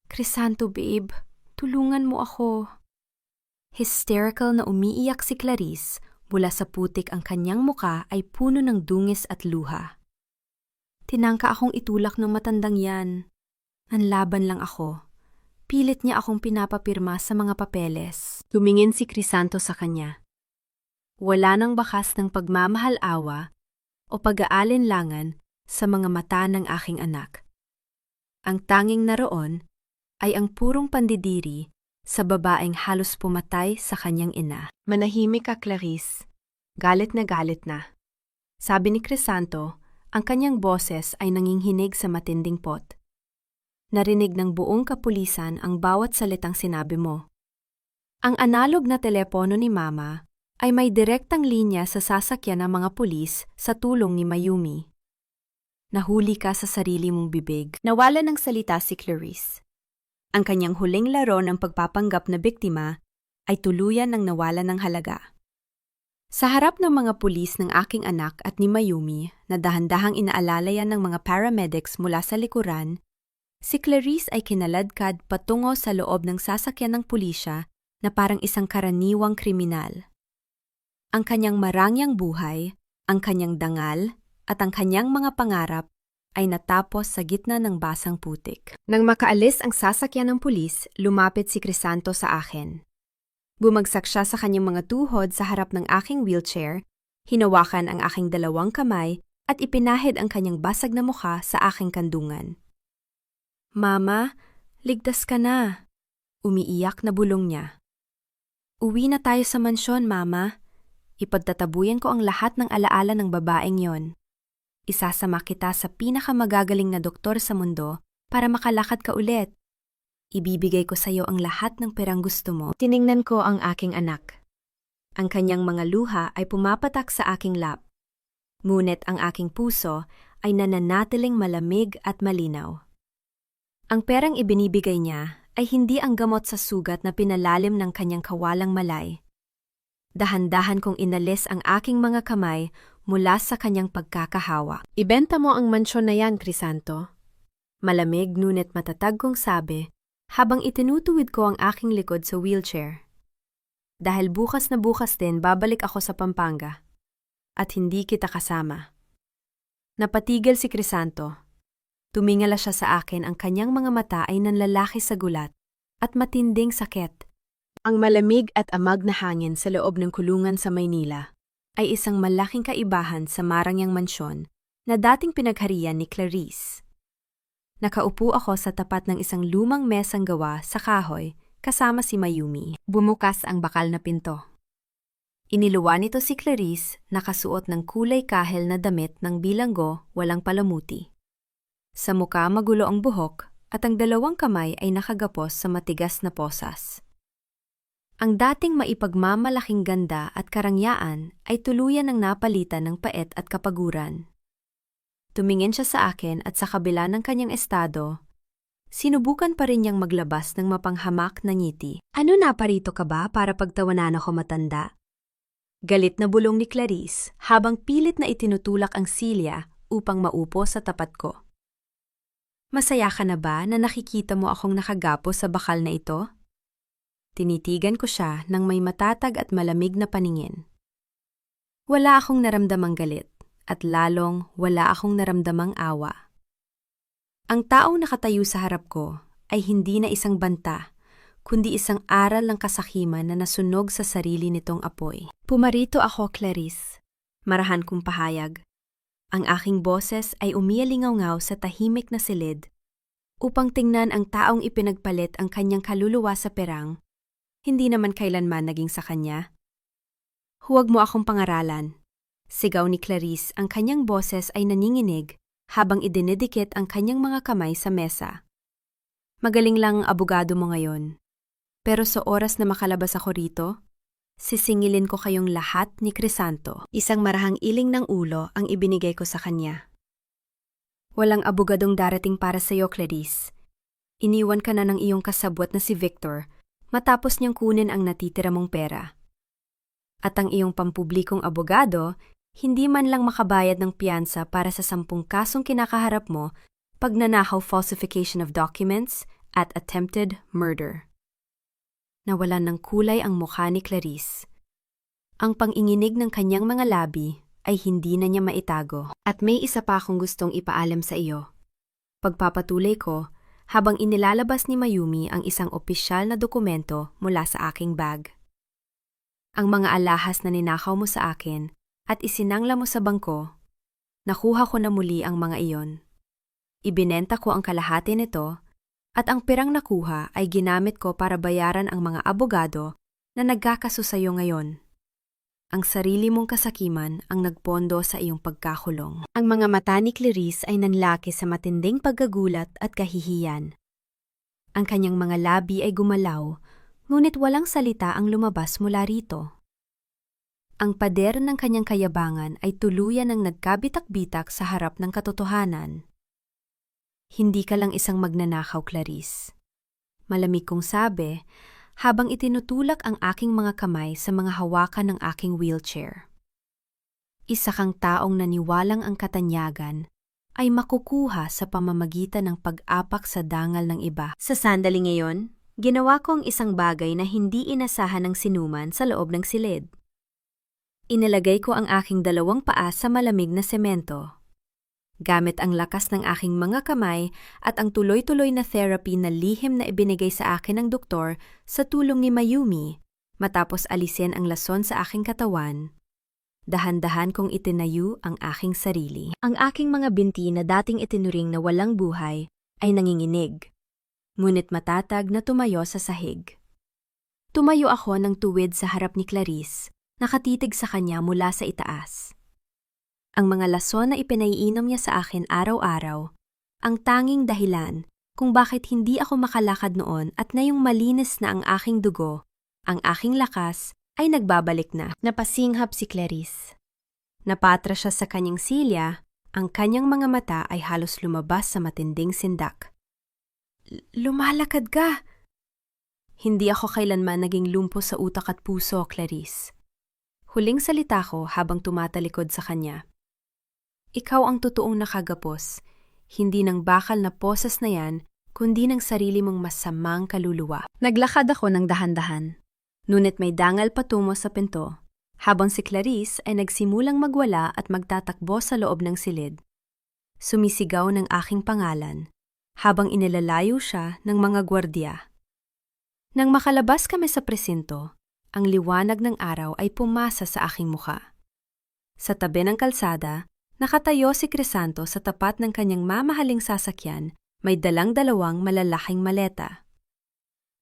Crisanto babe, tulungan mo ako. Hysterical na umiiyak si Clarice, mula sa putik ang kanyang muka ay puno ng dungis at luha. Tinangka akong itulak ng matandang yan. Nanlaban lang ako. Pilit niya akong pinapapirma sa mga papeles. Tumingin si Crisanto sa kanya. Wala nang bakas ng pagmamahal-awa o pag-aalinlangan sa mga mata ng aking anak. Ang tanging naroon ay ang purong pandidiri sa babaeng halos pumatay sa kanyang ina. Manahimik ka, Clarice. Galit na. Sabi ni Crisanto, ang kanyang boses ay nanginghinig sa matinding pot. Narinig ng buong kapulisan ang bawat salitang sinabi mo. Ang analog na telepono ni Mama ay may direktang linya sa sasakyan ng mga pulis sa tulong ni Mayumi. Nahuli ka sa sarili mong bibig. Nawala ng salita si Clarice. Ang kanyang huling laro ng pagpapanggap na biktima ay tuluyan ng nawala ng halaga. Sa harap ng mga pulis ng aking anak at ni Mayumi na dahan-dahang inaalalayan ng mga paramedics mula sa likuran, si Clarice ay kinaladkad patungo sa loob ng sasakyan ng pulisya na parang isang karaniwang kriminal. Ang kanyang marangyang buhay, ang kanyang dangal, at ang kanyang mga pangarap ay natapos sa gitna ng basang putik. Nang makaalis ang sasakyan ng pulis, lumapit si Crisanto sa akin. Bumagsak siya sa kanyang mga tuhod sa harap ng aking wheelchair, hinawakan ang aking 2 kamay at ipinahid ang kanyang basag na mukha sa aking kandungan. Mama, ligtas ka na. Umiiyak na bulong niya. Uwi na tayo sa mansyon, Mama. Ipagtatabuyan ko ang lahat ng alaala ng babaeng yon. Isasama kita sa pinakamagagaling na doktor sa mundo para makalakad ka ulit. Ibibigay ko sa iyo ang lahat ng perang gusto mo. Tiningnan ko ang aking anak. Ang kanyang mga luha ay pumapatak sa aking lap. Ngunit ang aking puso ay nananatiling malamig at malinaw. Ang perang ibinibigay niya ay hindi ang gamot sa sugat na pinalalim ng kanyang kawalang malay. Dahan-dahan kong inalis ang aking mga kamay mula sa kanyang pagkakahawa. Ibenta mo ang mansyon na yan, Crisanto. Malamig ngunit matatag kong sabi habang itinutuwid ko ang aking likod sa wheelchair. Dahil bukas na bukas din babalik ako sa Pampanga at hindi kita kasama. Napatigil si Crisanto. Tumingala siya sa akin, ang kanyang mga mata ay nanlalaki sa gulat at matinding sakit. Ang malamig at amag na hangin sa loob ng kulungan sa Maynila ay isang malaking kaibahan sa marangyang mansyon na dating pinagharian ni Clarice. Nakaupo ako sa tapat ng isang lumang mesang gawa sa kahoy kasama si Mayumi. Bumukas ang bakal na pinto. Iniluwa nito si Clarice, nakasuot ng kulay kahel na damit ng bilanggo, walang palamuti. Sa muka magulo ang buhok at ang dalawang kamay ay nakagapos sa matigas na posas. Ang dating maipagmamalaking ganda at karangyaan ay tuluyan ng napalitan ng pait at kapaguran. Tumingin siya sa akin at sa kabila ng kanyang estado, sinubukan pa rin niyang maglabas ng mapanghamak na ngiti. Ano, naparito ka ba para pagtawanan ako matanda? Galit na bulong ni Clarice habang pilit na itinutulak ang silya upang maupo sa tapat ko. Masaya ka na ba na nakikita mo akong nakagapo sa bakal na ito? Tinitigan ko siya ng may matatag at malamig na paningin. Wala akong naramdamang galit at lalong wala akong naramdamang awa. Ang taong nakatayo sa harap ko ay hindi na isang banta, kundi isang aral ng kasakiman na nasunog sa sarili nitong apoy. Pumarito ako, Clarice. Marahan kong pahayag. Ang aking boses ay umialingaw-ngaw sa tahimik na silid upang tingnan ang taong ipinagpalit ang kanyang kaluluwa sa perang, hindi naman kailanman naging sa kanya. Huwag mo akong pangaralan. Sigaw ni Clarice, ang kanyang boses ay naninginig habang idinidikit ang kanyang mga kamay sa mesa. Magaling lang ang abogado mo ngayon. Pero sa oras na makalabas ako rito, sisingilin ko kayong lahat ni Crisanto. Isang marahang iling ng ulo ang ibinigay ko sa kanya. Walang abogadong darating para sa iyo, Clarice. Iniwan ka na ng iyong kasabwat na si Victor matapos niyang kunin ang natitira mong pera. At ang iyong pampublikong abogado, hindi man lang makabayad ng piyansa para sa 10 kasong kinakaharap mo, pagnanakaw, falsification of documents, at attempted murder. Nawalan ng kulay ang mukha ni Clarice. Ang panginginig ng kanyang mga labi ay hindi na niya maitago. At may isa pa akong gustong ipaalam sa iyo. Pagpapatuloy ko, habang inilalabas ni Mayumi ang isang opisyal na dokumento mula sa aking bag. Ang mga alahas na ninakaw mo sa akin at isinangla mo sa bangko, nakuha ko na muli ang mga iyon. Ibinenta ko ang kalahati nito at ang perang nakuha ay ginamit ko para bayaran ang mga abogado na nagkakaso sa iyo ngayon. Ang sarili mong kasakiman ang nagpondo sa iyong pagkakulong. Ang mga mata ni Clarice ay nanlaki sa matinding paggagulat at kahihiyan. Ang kanyang mga labi ay gumalaw, ngunit walang salita ang lumabas mula rito. Ang pader ng kanyang kayabangan ay tuluyan ng nagkabitak-bitak sa harap ng katotohanan. Hindi ka lang isang magnanakaw, Clarice. Malamig kong sabi, habang itinutulak ang aking mga kamay sa mga hawakan ng aking wheelchair. Isa kang taong naniwalang ang katanyagan ay makukuha sa pamamagitan ng pag-apak sa dangal ng iba. Sa sandali ngayon, ginawa ko ang isang bagay na hindi inasahan ng sinuman sa loob ng silid. Inilagay ko ang aking 2 paa sa malamig na semento. Gamit ang lakas ng aking mga kamay at ang tuloy-tuloy na therapy na lihim na ibinigay sa akin ng doktor sa tulong ni Mayumi, matapos alisin ang lason sa aking katawan, dahan-dahan kong itinayo ang aking sarili. Ang aking mga binti na dating itinuring na walang buhay ay nanginginig, ngunit matatag na tumayo sa sahig. Tumayo ako ng tuwid sa harap ni Clarice, nakatitig sa kanya mula sa itaas. Ang mga lason na ipinaiinom niya sa akin araw-araw, ang tanging dahilan kung bakit hindi ako makalakad noon at ngayong malinis na ang aking dugo, ang aking lakas ay nagbabalik na. Napasinghap si Clarice. Napatra siya sa kanyang silya, ang kanyang mga mata ay halos lumabas sa matinding sindak. Lumalakad ka! Hindi ako kailanman naging lumpo sa utak at puso, Clarice. Huling salita ko habang tumatalikod sa kanya. Ikaw ang totoong nakagapos, hindi ng bakal na posas na yan, kundi ng sarili mong masamang kaluluwa. Naglakad ako ng dahan-dahan, ngunit may dangal patungo sa pinto, habang si Clarice ay nagsimulang magwala at magtatakbo sa loob ng silid. Sumisigaw ng aking pangalan, habang inilalayo siya ng mga gwardya. Nang makalabas kami sa presinto, ang liwanag ng araw ay pumasa sa aking mukha. Sa tabi ng kalsada, Nakatayo si Crisanto sa tapat ng kanyang mamahaling sasakyan, may dalang dalawang malalaking maleta.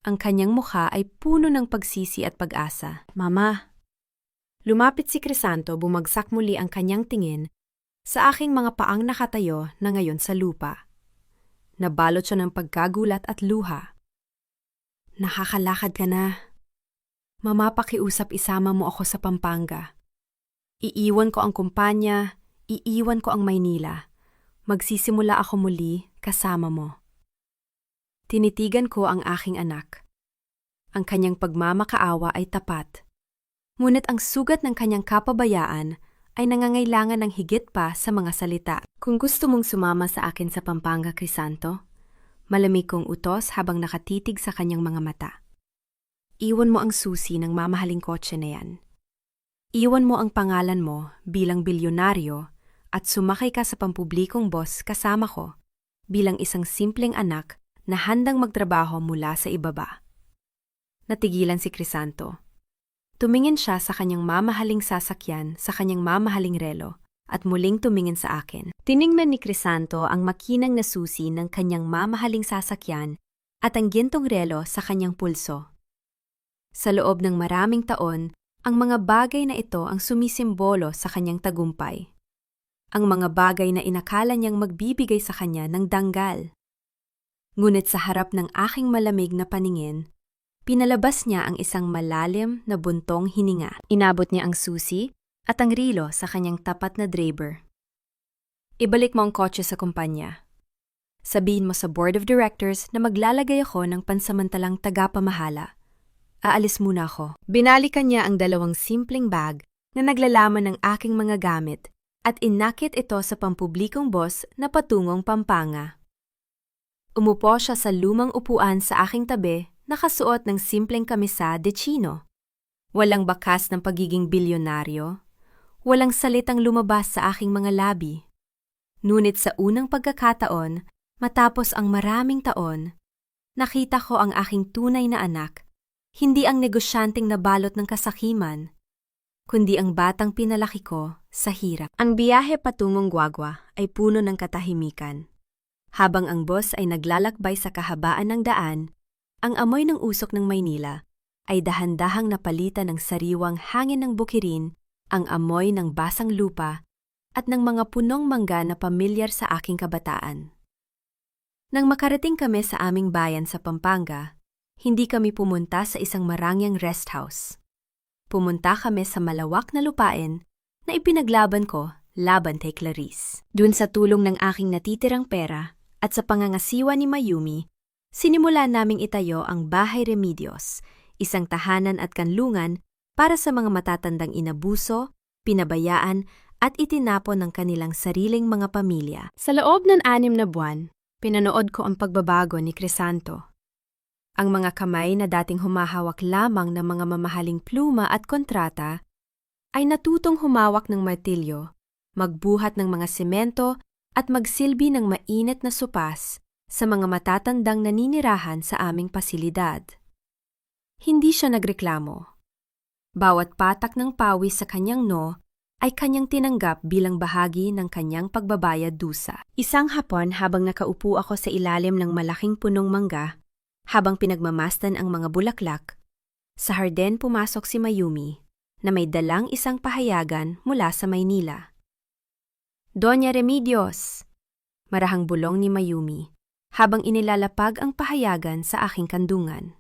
Ang kanyang mukha ay puno ng pagsisi at pag-asa. Mama! Lumapit si Crisanto, bumagsak muli ang kanyang tingin sa aking mga paang nakatayo na ngayon sa lupa. Nabalot siya ng pagkagulat at luha. Nakakalakad ka na. Mama, pakiusap, isama mo ako sa Pampanga. Iiwan ko ang kumpanya, iiwan ko ang Maynila. Magsisimula ako muli kasama mo. Tinitigan ko ang aking anak. Ang kanyang pagmamakaawa ay tapat. Ngunit ang sugat ng kanyang kapabayaan ay nangangailangan ng higit pa sa mga salita. Kung gusto mong sumama sa akin sa Pampanga, Crisanto, malamig kong utos habang nakatitig sa kanyang mga mata. Iwan mo ang susi ng mamahaling kotse na yan. Iwan mo ang pangalan mo bilang bilyonaryo at sumakay ka sa pampublikong bus kasama ko bilang isang simpleng anak na handang magtrabaho mula sa ibaba. Natigilan si Crisanto. Tumingin siya sa kanyang mamahaling sasakyan, sa kanyang mamahaling relo, at muling tumingin sa akin. Tiningnan ni Crisanto ang makinang na susi ng kanyang mamahaling sasakyan at ang gintong relo sa kanyang pulso. Sa loob ng maraming taon, ang mga bagay na ito ang sumisimbolo sa kanyang tagumpay. Ang mga bagay na inakala niyang magbibigay sa kanya ng danggal. Ngunit sa harap ng aking malamig na paningin, pinalabas niya ang isang malalim na buntong hininga. Inabot niya ang susi at ang rilo sa kanyang tapat na driver. Ibalik mo ang kotse sa kumpanya. Sabihin mo sa board of directors na maglalagay ako ng pansamantalang tagapamahala. Aalis muna ako. Binalikan niya ang dalawang simpleng bag na naglalaman ng aking mga gamit at inakit ito sa pampublikong bus na patungong Pampanga. Umupo siya sa lumang upuan sa aking tabi, nakasuot ng simpleng kamisa de chino. Walang bakas ng pagiging bilyonaryo, walang salitang lumabas sa aking mga labi. Ngunit sa unang pagkakataon, matapos ang maraming taon, nakita ko ang aking tunay na anak. Hindi ang negosyanteng nabalot ng kasakiman, kundi ang batang pinalaki ko sa hirap. Ang biyahe patungong Guagua ay puno ng katahimikan. Habang ang bus ay naglalakbay sa kahabaan ng daan, ang amoy ng usok ng Maynila ay dahan-dahang napalitan ng sariwang hangin ng bukirin, ang amoy ng basang lupa at ng mga punong mangga na pamilyar sa aking kabataan. Nang makarating kami sa aming bayan sa Pampanga, hindi kami pumunta sa isang marangyang rest house. Pumunta kami sa malawak na lupain na ipinaglaban ko laban kay Clarice. Dun sa tulong ng aking natitirang pera at sa pangangasiwa ni Mayumi, sinimula naming itayo ang Bahay Remedios, isang tahanan at kanlungan para sa mga matatandang inabuso, pinabayaan at itinapon ng kanilang sariling mga pamilya. Sa loob ng 6 na buwan, pinanood ko ang pagbabago ni Crisanto. Ang mga kamay na dating humahawak lamang ng mga mamahaling pluma at kontrata ay natutong humawak ng martilyo, magbuhat ng mga semento at magsilbi ng mainit na supas sa mga matatandang naninirahan sa aming pasilidad. Hindi siya nagreklamo. Bawat patak ng pawis sa kanyang no ay kanyang tinanggap bilang bahagi ng kanyang pagbabayad dusa. Isang hapon habang nakaupo ako sa ilalim ng malaking punong mangga, habang pinagmamasdan ang mga bulaklak, sa harden pumasok si Mayumi na may dalang isang pahayagan mula sa Maynila. Doña Remedios! Marahang bulong ni Mayumi habang inilalapag ang pahayagan sa aking kandungan.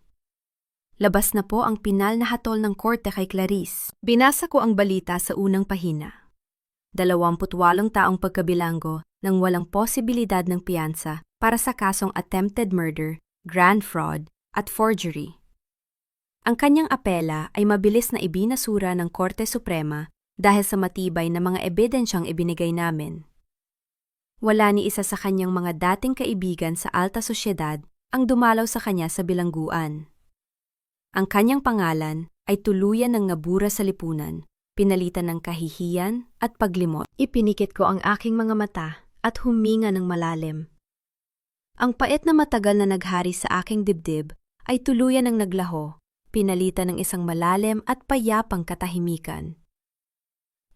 Labas na po ang pinal na hatol ng korte kay Clarice. Binasa ko ang balita sa unang pahina. 28 taong pagkabilanggo nang walang posibilidad ng piyansa para sa kasong attempted murder, grand fraud, at forgery. Ang kanyang apela ay mabilis na ibinasura ng Korte Suprema dahil sa matibay na mga ebidensyang ibinigay namin. Wala ni isa sa kanyang mga dating kaibigan sa alta sosyedad ang dumalaw sa kanya sa bilangguan. Ang kanyang pangalan ay tuluyan ng nabura sa lipunan, pinalitan ng kahihiyan at paglimot. Ipinikit ko ang aking mga mata at huminga ng malalim. Ang pait na matagal na naghari sa aking dibdib ay tuluyan ng naglaho, pinalitan ng isang malalim at payapang katahimikan.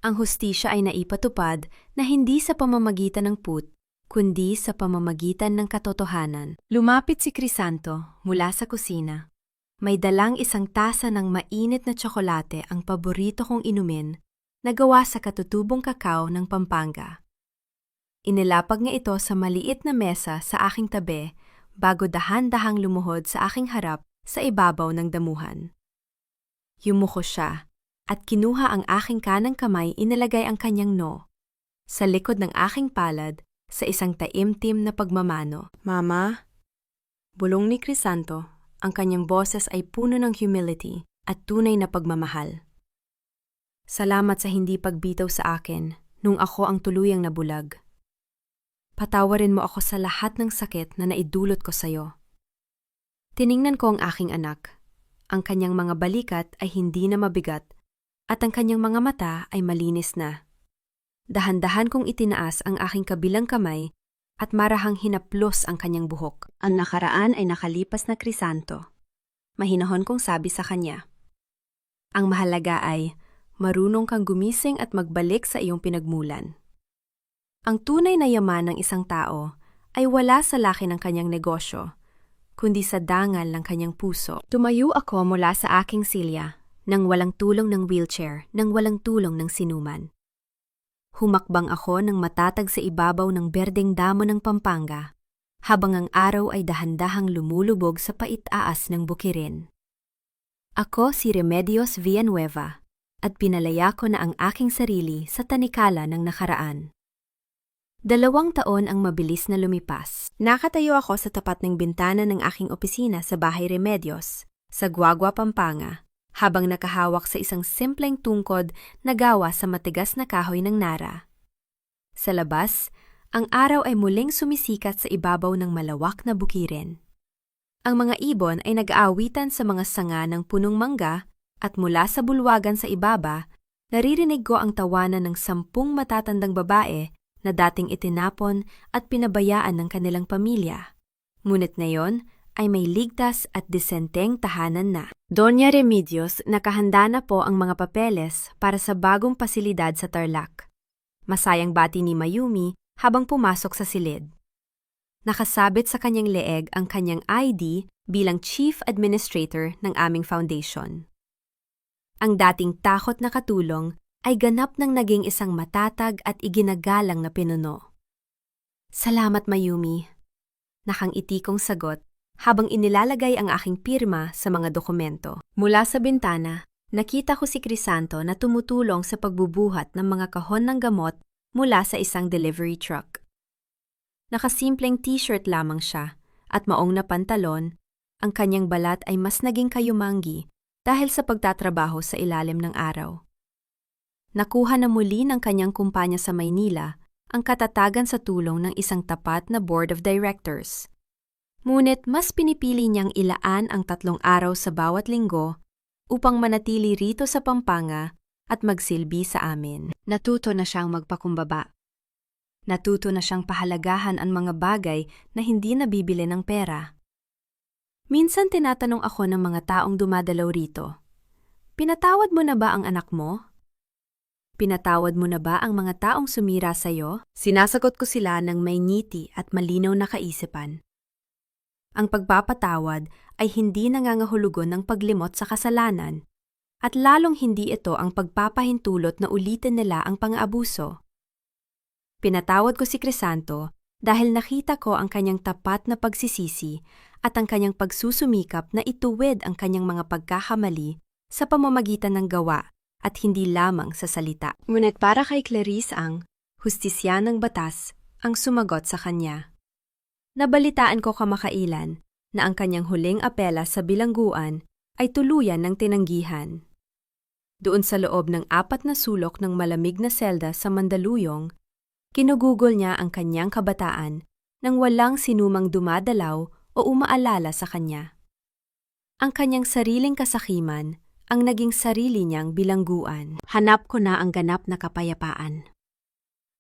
Ang hustisya ay naipatupad na hindi sa pamamagitan ng put, kundi sa pamamagitan ng katotohanan. Lumapit si Crisanto mula sa kusina. May dalang isang tasa ng mainit na tsokolate, ang paborito kong inumin, na gawa sa katutubong kakao ng Pampanga. Inilapag niya ito sa maliit na mesa sa aking tabi bago dahan-dahang lumuhod sa aking harap sa ibabaw ng damuhan. Yumuko siya at kinuha ang aking kanang kamay, inilagay ang kanyang noo sa likod ng aking palad sa isang taimtim na pagmamano. Mama, bulong ni Crisanto, ang kanyang boses ay puno ng humility at tunay na pagmamahal. Salamat sa hindi pagbitaw sa akin nung ako ang tuluyang nabulag. Patawarin mo ako sa lahat ng sakit na naidulot ko sa iyo. Tiningnan ko ang aking anak. Ang kanyang mga balikat ay hindi na mabigat at ang kanyang mga mata ay malinis na. Dahan-dahan kong itinaas ang aking kabilang kamay at marahang hinaplos ang kanyang buhok. Ang nakaraan ay nakalipas na, Crisanto. Mahinahon kong sabi sa kanya. Ang mahalaga ay marunong kang gumising at magbalik sa iyong pinagmulan. Ang tunay na yaman ng isang tao ay wala sa laki ng kanyang negosyo, kundi sa dangal ng kanyang puso. Tumayo ako mula sa aking silya, nang walang tulong ng wheelchair, nang walang tulong ng sinuman. Humakbang ako ng matatag sa ibabaw ng berdeng damo ng Pampanga, habang ang araw ay dahan-dahang lumulubog sa pait-aas ng bukirin. Ako si Remedios Villanueva, at pinalaya ko na ang aking sarili sa tanikala ng nakaraan. 2 taon ang mabilis na lumipas. Nakatayo ako sa tapat ng bintana ng aking opisina sa Bahay Remedios, sa Guagua, Pampanga, habang nakahawak sa isang simpleng tungkod na gawa sa matigas na kahoy ng nara. Sa labas, ang araw ay muling sumisikat sa ibabaw ng malawak na bukirin. Ang mga ibon ay nag-aawitan sa mga sanga ng punong mangga at mula sa bulwagan sa ibaba, naririnig ko ang tawanan ng 10 matatandang babae na dating itinapon at pinabayaan ng kanilang pamilya. Ngunit ngayon ay may ligtas at disenteng tahanan na. Doña Remedios, nakahanda na po ang mga papeles para sa bagong pasilidad sa Tarlac. Masayang bati ni Mayumi habang pumasok sa silid. Nakasabit sa kanyang leeg ang kanyang ID bilang Chief Administrator ng aming foundation. Ang dating takot na katulong ay ganap nang naging isang matatag at iginagalang na pinuno. Salamat, Mayumi. Nakangiti kong sagot habang inilalagay ang aking pirma sa mga dokumento. Mula sa bintana, nakita ko si Crisanto na tumutulong sa pagbubuhat ng mga kahon ng gamot mula sa isang delivery truck. Nakasimpleng t-shirt lamang siya at maong na pantalon, ang kanyang balat ay mas naging kayumanggi dahil sa pagtatrabaho sa ilalim ng araw. Nakuha na muli ng kanyang kumpanya sa Maynila ang katatagan sa tulong ng isang tapat na board of directors. Ngunit mas pinipili niyang ilaan ang 3 araw sa bawat linggo upang manatili rito sa Pampanga at magsilbi sa amin. Natuto na siyang magpakumbaba. Natuto na siyang pahalagahan ang mga bagay na hindi nabibili ng pera. Minsan tinatanong ako ng mga taong dumadalaw rito, pinatawad mo na ba ang anak mo? Pinatawad mo na ba ang mga taong sumira sa'yo? Sinasagot ko sila ng may ngiti at malinaw na kaisipan. Ang pagpapatawad ay hindi nangangahulugon ng paglimot sa kasalanan, at lalong hindi ito ang pagpapahintulot na ulitin nila ang pang-aabuso. Pinatawad ko si Crisanto dahil nakita ko ang kanyang tapat na pagsisisi at ang kanyang pagsusumikap na ituwid ang kanyang mga pagkakamali sa pamamagitan ng gawa at hindi lamang sa salita. Ngunit para kay Clarice ang hustisya ng batas ang sumagot sa kanya. Nabalitaan ko kamakailan na ang kanyang huling apela sa bilangguan ay tuluyan ng tinanggihan. Doon sa loob ng 4 na sulok ng malamig na selda sa Mandaluyong, kinugugol niya ang kanyang kabataan nang walang sinumang dumadalaw o umaalala sa kanya. Ang kanyang sariling kasakiman ang naging sarili niyang bilangguan. Hanap ko na ang ganap na kapayapaan.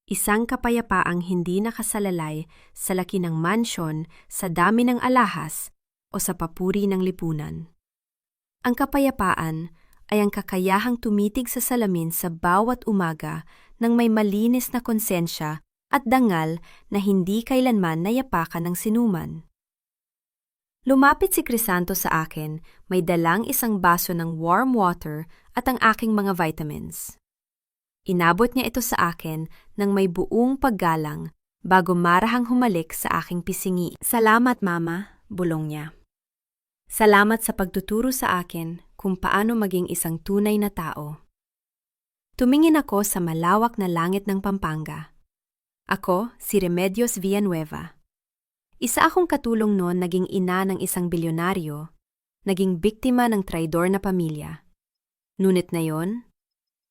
Isang kapayapaang hindi nakasalalay sa laki ng mansyon, sa dami ng alahas, o sa papuri ng lipunan. Ang kapayapaan ay ang kakayahang tumitig sa salamin sa bawat umaga ng may malinis na konsensya at dangal na hindi kailanman nayapakan ng sinuman. Lumapit si Crisanto sa akin, may dalang isang baso ng warm water at ang aking mga vitamins. Inabot niya ito sa akin ng may buong paggalang bago marahang humalik sa aking pisingi. "Salamat, Mama," bulong niya. "Salamat sa pagtuturo sa akin kung paano maging isang tunay na tao." Tumingin ako sa malawak na langit ng Pampanga. Ako, si Remedios Villanueva. Isa akong katulong noon naging ina ng isang bilyonaryo, naging biktima ng traidor na pamilya. Ngunit ngayon,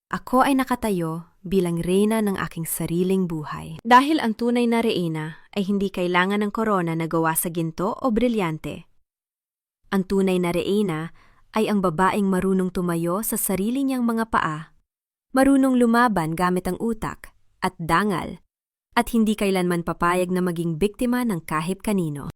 ako ay nakatayo bilang reyna ng aking sariling buhay. Dahil ang tunay na reyna ay hindi kailangan ng korona na gawa sa ginto o brilyante. Ang tunay na reyna ay ang babaeng marunong tumayo sa sarili niyang mga paa, marunong lumaban gamit ang utak at dangal, at hindi kailanman papayag na maging biktima ng kahit kanino.